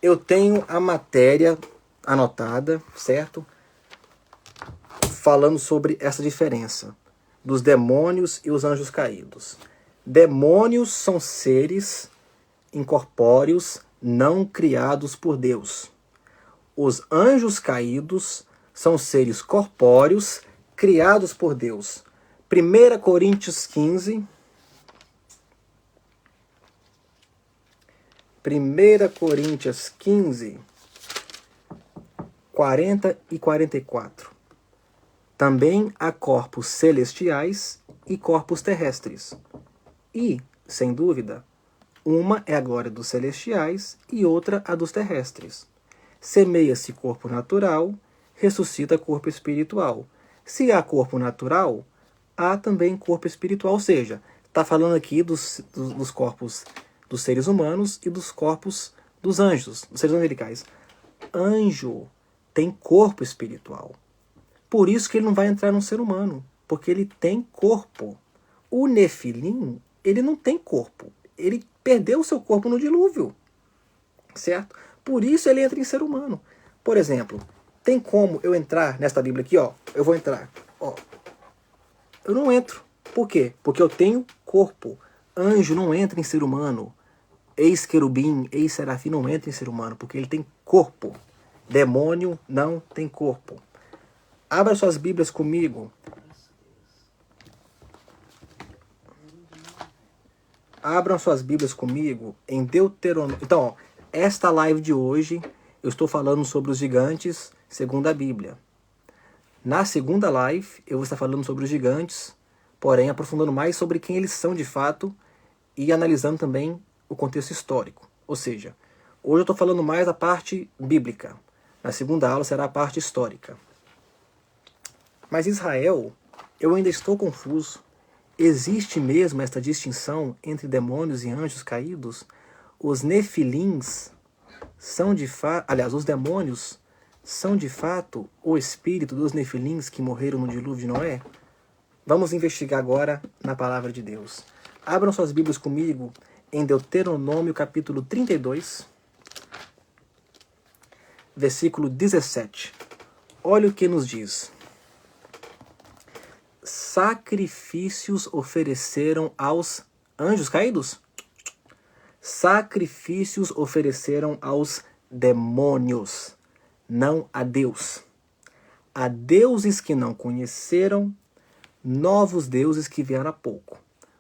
eu tenho a matéria anotada, certo? Falando sobre essa diferença dos demônios e os anjos caídos. Demônios são seres incorpóreos não criados por Deus. Os anjos caídos são seres corpóreos criados por Deus. 1 Coríntios 15, 1 Coríntios 15, 40 e 44. Também há corpos celestiais e corpos terrestres. E, sem dúvida, uma é a glória dos celestiais e outra a dos terrestres. Semeia-se corpo natural, ressuscita corpo espiritual. Se há corpo natural, há também corpo espiritual. Ou seja, está falando aqui dos corpos dos seres humanos e dos corpos dos anjos, dos seres angelicais. Anjo tem corpo espiritual. Por isso que ele não vai entrar num ser humano, porque ele tem corpo. O Nefilim, ele não tem corpo. Ele perdeu o seu corpo no dilúvio, certo? Por isso ele entra em ser humano. Por exemplo, tem como eu entrar nesta Bíblia aqui, ó? Eu vou entrar, ó. Eu não entro. Por quê? Porque eu tenho corpo. Anjo não entra em ser humano. Ex-querubim, ex-serafim não entra em ser humano, porque ele tem corpo. Demônio não tem corpo. Abra suas Bíblias comigo. Abram suas Bíblias comigo em Deuteronômio. Então, ó, esta live de hoje, eu estou falando sobre os gigantes segundo a Bíblia. Na segunda live, eu vou estar falando sobre os gigantes, porém aprofundando mais sobre quem eles são de fato e analisando também o contexto histórico. Ou seja, hoje eu estou falando mais da parte bíblica. Na segunda aula será a parte histórica. Mas Israel, eu ainda estou confuso. Existe mesmo esta distinção entre demônios e anjos caídos? Os nefilins são de fato... Aliás, os demônios são de fato o espírito dos nefilins que morreram no dilúvio de Noé? Vamos investigar agora na palavra de Deus. Abram suas Bíblias comigo em Deuteronômio capítulo 32, versículo 17. Olha o que nos diz. Sacrifícios ofereceram aos anjos caídos? Sacrifícios ofereceram aos demônios, não a Deus. A deuses que não conheceram, novos deuses que vieram há pouco,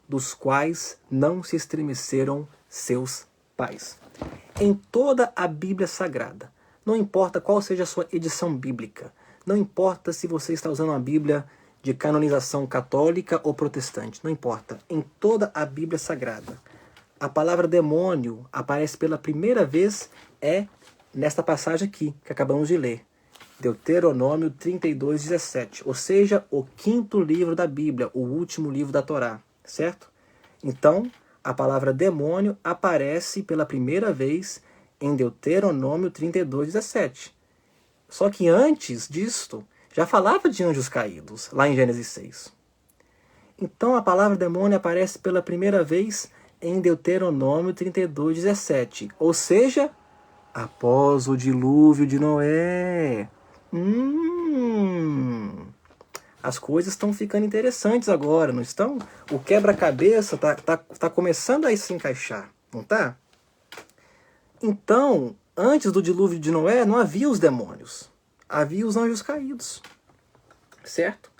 dos quais não se estremeceram seus pais. Em toda a Bíblia Sagrada, não importa qual seja a sua edição bíblica, não importa se você está usando uma Bíblia de canonização católica ou protestante, não importa. Em toda a Bíblia Sagrada, a palavra demônio aparece pela primeira vez nesta passagem aqui, que acabamos de ler. Deuteronômio 32, 17. Ou seja, o quinto livro da Bíblia, o último livro da Torá, certo? Então, a palavra demônio aparece pela primeira vez em Deuteronômio 32, 17. Só que antes disto, já falava de anjos caídos, lá em Gênesis 6. Então a palavra demônio aparece pela primeira vez em Deuteronômio 32, 17. Ou seja, após o dilúvio de Noé. As coisas estão ficando interessantes agora, não estão? O quebra-cabeça tá começando a se encaixar, não tá? Então, antes do dilúvio de Noé, não havia os demônios. Havia os anjos caídos, certo?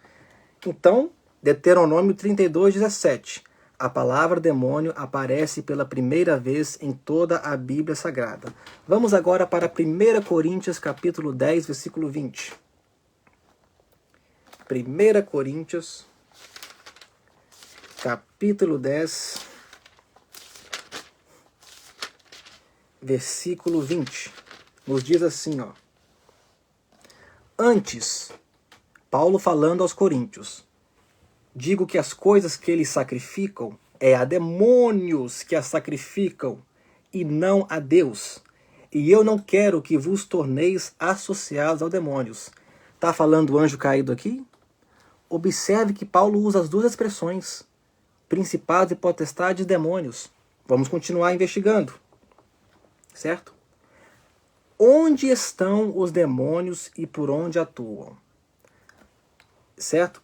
Então, Deuteronômio 32, 17. A palavra demônio aparece pela primeira vez em toda a Bíblia Sagrada. Vamos agora para 1 Coríntios capítulo 10, versículo 20. 1 Coríntios capítulo 10, versículo 20. Nos diz assim, ó. Antes, Paulo falando aos coríntios, digo que as coisas que eles sacrificam é a demônios que as sacrificam e não a Deus. E eu não quero que vos torneis associados aos demônios. Está falando o anjo caído aqui? Observe que Paulo usa as duas expressões, principados e potestades e demônios. Vamos continuar investigando, certo? Onde estão os demônios e por onde atuam? Certo?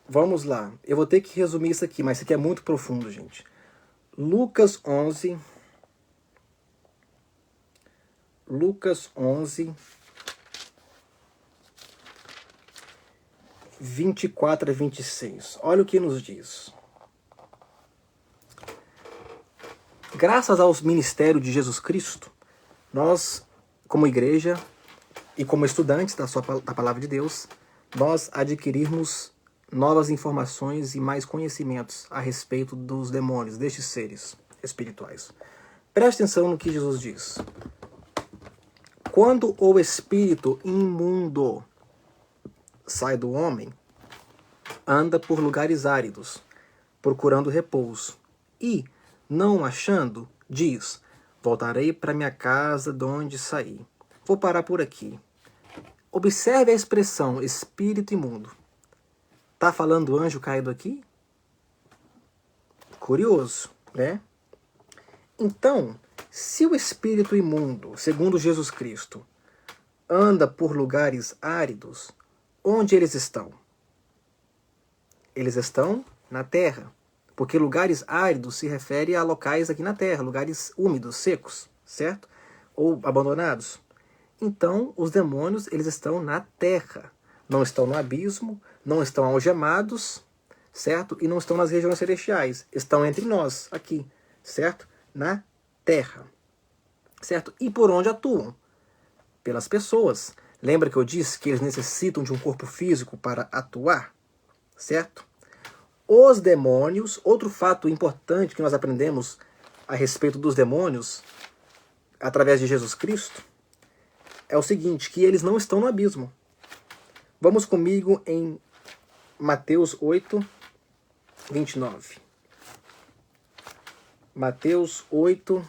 Vamos lá. Eu vou ter que resumir isso aqui, mas isso aqui é muito profundo, gente. Lucas 11, 24 a 26. Olha o que nos diz. graças ao ministério de Jesus Cristo, nós, como igreja e como estudantes da palavra de Deus, nós adquirirmos novas informações e mais conhecimentos a respeito dos demônios, destes seres espirituais. Preste atenção no que Jesus diz. Quando o espírito imundo sai do homem, anda por lugares áridos, procurando repouso, e, não achando, diz: voltarei para minha casa de onde saí. Vou parar por aqui. Observe a expressão espírito imundo. Está falando anjo caído aqui? Curioso, né? Então, se o espírito imundo, segundo Jesus Cristo, anda por lugares áridos, onde eles estão? Eles estão na terra, porque lugares áridos se refere a locais aqui na terra, lugares úmidos, secos, certo? Ou abandonados. Então, os demônios, eles estão na terra, não estão no abismo, não estão algemados, certo? E não estão nas regiões celestiais, estão entre nós, aqui, certo? Na terra, certo? E por onde atuam? Pelas pessoas. Lembra que eu disse que eles necessitam de um corpo físico para atuar, certo? Os demônios, outro fato importante que nós aprendemos a respeito dos demônios, através de Jesus Cristo, é o seguinte, que eles não estão no abismo. Vamos comigo em Mateus 8, 29. Mateus 8,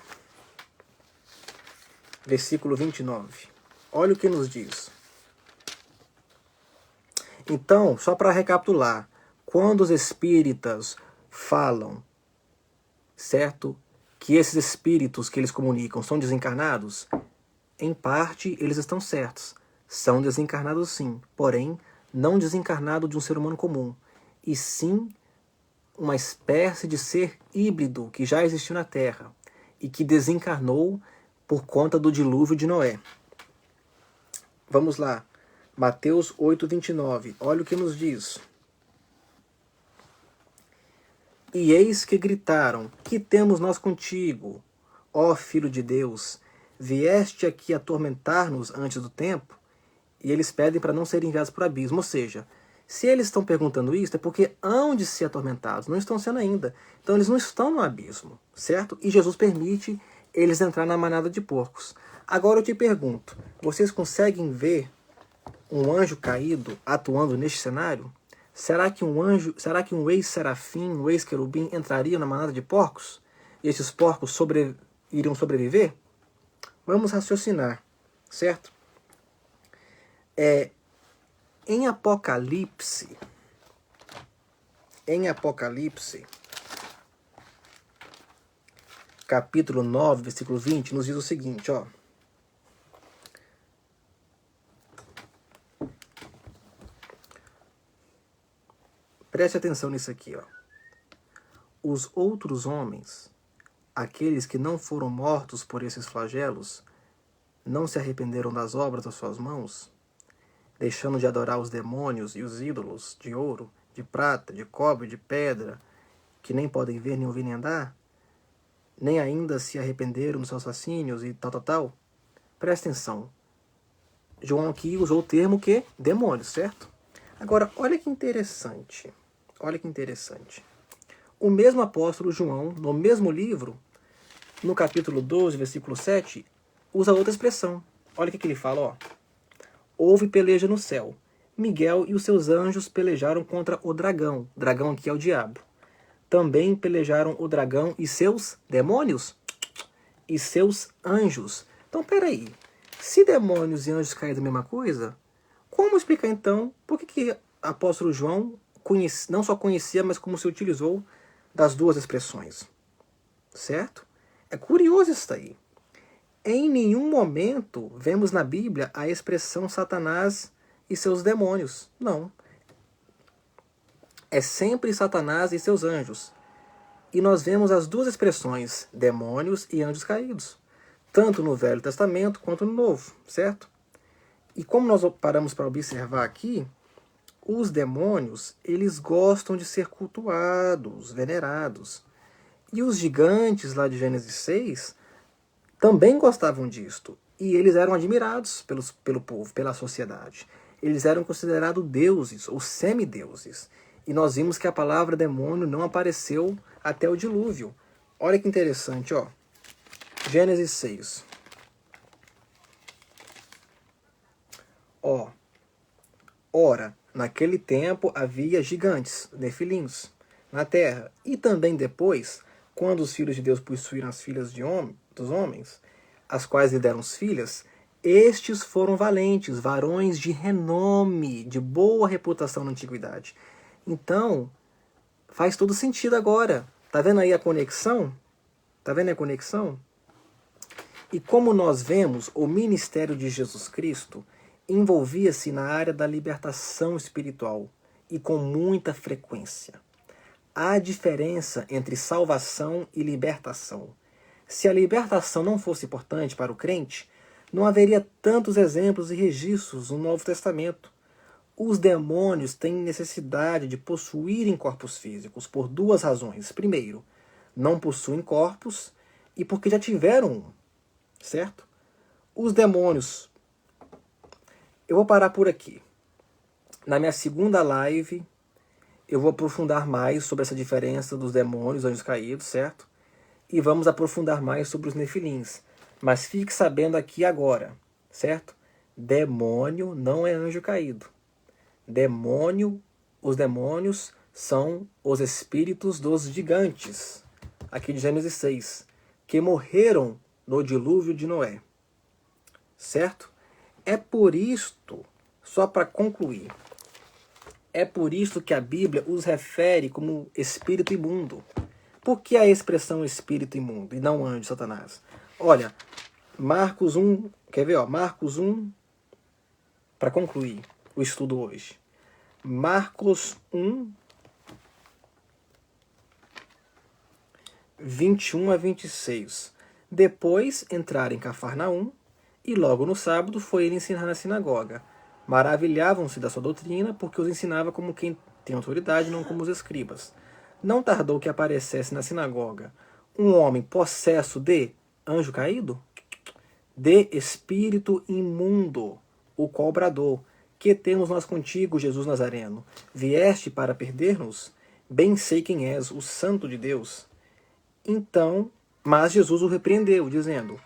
versículo 29. Olha o que nos diz. Então, só para recapitular, quando os espíritas falam, certo, que esses espíritos que eles comunicam são desencarnados, em parte eles estão certos. São desencarnados sim, porém não desencarnado de um ser humano comum, e sim uma espécie de ser híbrido que já existiu na Terra e que desencarnou por conta do dilúvio de Noé. Vamos lá, Mateus 8, 29. Olha o que nos diz. E eis que gritaram: que temos nós contigo, ó Filho de Deus? Vieste aqui atormentar-nos antes do tempo? E eles pedem para não serem enviados para o abismo. Ou seja, se eles estão perguntando isso, é porque hão de ser atormentados. Não estão sendo ainda. Então eles não estão no abismo, certo? E Jesus permite eles entrar na manada de porcos. Agora eu te pergunto, vocês conseguem ver um anjo caído atuando neste cenário? Será que um ex-serafim, um ex-querubim entraria na manada de porcos? E esses porcos iriam sobreviver? Vamos raciocinar, certo? Em Apocalipse, capítulo 9, versículo 20, nos diz o seguinte, ó. Preste atenção nisso aqui, ó. Os outros homens, aqueles que não foram mortos por esses flagelos, não se arrependeram das obras das suas mãos, deixando de adorar os demônios e os ídolos de ouro, de prata, de cobre, de pedra, que nem podem ver, nem ouvir, nem andar, nem ainda se arrependeram dos seus fascínios e tal. Presta atenção. João aqui usou o termo que? Demônios, certo? Agora, olha que interessante. O mesmo apóstolo João, no mesmo livro, no capítulo 12, versículo 7, usa outra expressão. Olha o que ele fala, ó. Houve peleja no céu. Miguel e os seus anjos pelejaram contra o dragão. Dragão aqui é o diabo. Também pelejaram o dragão e seus demônios e seus anjos. Então, peraí. Se demônios e anjos caem da mesma coisa, como explicar então por que o apóstolo João não só conhecia, mas como se utilizou das duas expressões? Certo? É curioso isso aí. Em nenhum momento vemos na Bíblia a expressão Satanás e seus demônios. Não. É sempre Satanás e seus anjos. E nós vemos as duas expressões, demônios e anjos caídos, tanto no Velho Testamento quanto no Novo, certo? E como nós paramos para observar aqui, os demônios, eles gostam de ser cultuados, venerados. E os gigantes lá de Gênesis 6 também gostavam disto. E eles eram admirados pelo povo, pela sociedade. Eles eram considerados deuses ou semideuses. E nós vimos que a palavra demônio não apareceu até o dilúvio. Olha que interessante, ó. Gênesis 6. Ó. Ora, naquele tempo havia gigantes, nefilins, na terra. E também depois, quando os filhos de Deus possuíram as filhas dos homens, as quais lhe deram as filhas, estes foram valentes, varões de renome, de boa reputação na antiguidade. Então, faz todo sentido agora. Tá vendo aí a conexão? Tá vendo a conexão? E como nós vemos, o ministério de Jesus Cristo envolvia-se na área da libertação espiritual e com muita frequência. Há diferença entre salvação e libertação. Se a libertação não fosse importante para o crente, não haveria tantos exemplos e registros no Novo Testamento. Os demônios têm necessidade de possuírem corpos físicos por duas razões. Primeiro, não possuem corpos e porque já tiveram um, certo? Os demônios... Eu vou parar por aqui. Na minha segunda live, eu vou aprofundar mais sobre essa diferença dos demônios, anjos caídos, certo? E vamos aprofundar mais sobre os nefilins. Mas fique sabendo aqui agora, certo? Demônio não é anjo caído. Os demônios são os espíritos dos gigantes, aqui de Gênesis 6, que morreram no dilúvio de Noé. Certo? É por isto, só para concluir, é por isto que a Bíblia os refere como espírito imundo. Por que a expressão espírito imundo e não anjo, Satanás? Olha, Marcos 1, quer ver? Ó, Marcos 1, para concluir o estudo hoje. Marcos 1, 21 a 26. Depois entraram em Cafarnaum, e logo no sábado foi ele ensinar na sinagoga. Maravilhavam-se da sua doutrina, porque os ensinava como quem tem autoridade, não como os escribas. Não tardou que aparecesse na sinagoga um homem possesso de anjo caído, de espírito imundo, o qual bradou: que temos nós contigo, Jesus Nazareno? Vieste para perder-nos? Bem sei quem és, o Santo de Deus. Então, mas Jesus o repreendeu, dizendo: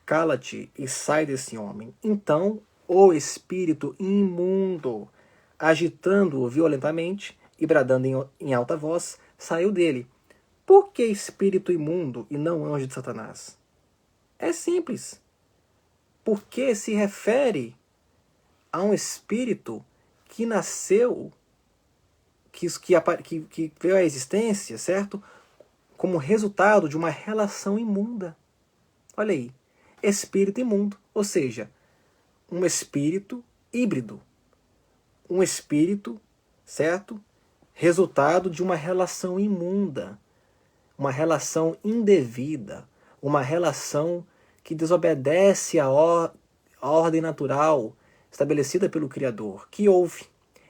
cala-te e sai desse homem. Então, o espírito imundo, agitando-o violentamente e bradando em alta voz, saiu dele. Por que espírito imundo e não anjo de Satanás? É simples. Porque se refere a um espírito que nasceu, que veio à existência, certo? Como resultado de uma relação imunda. Olha aí. Espírito imundo, ou seja, um espírito híbrido, um espírito, certo? Resultado de uma relação imunda, uma relação indevida, uma relação que desobedece à ordem natural estabelecida pelo Criador, que houve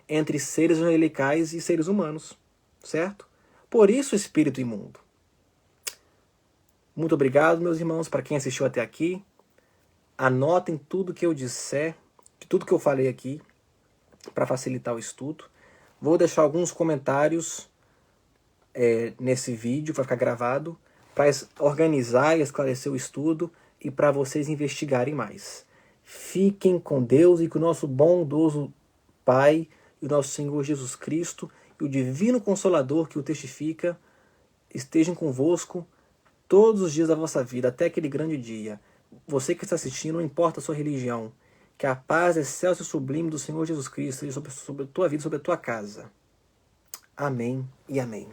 entre seres angelicais e seres humanos, certo? Por isso, espírito imundo. Muito obrigado, meus irmãos, para quem assistiu até aqui. Anotem tudo que eu disser, tudo que eu falei aqui, para facilitar o estudo. Vou deixar alguns comentários nesse vídeo, vai ficar gravado, para organizar e esclarecer o estudo e para vocês investigarem mais. Fiquem com Deus e que o nosso bondoso Pai e o nosso Senhor Jesus Cristo e o Divino Consolador que o testifica estejam convosco todos os dias da vossa vida, até aquele grande dia. Você que está assistindo, não importa a sua religião, que a paz excelsa e sublime do Senhor Jesus Cristo seja sobre a tua vida, sobre a tua casa. Amém e amém.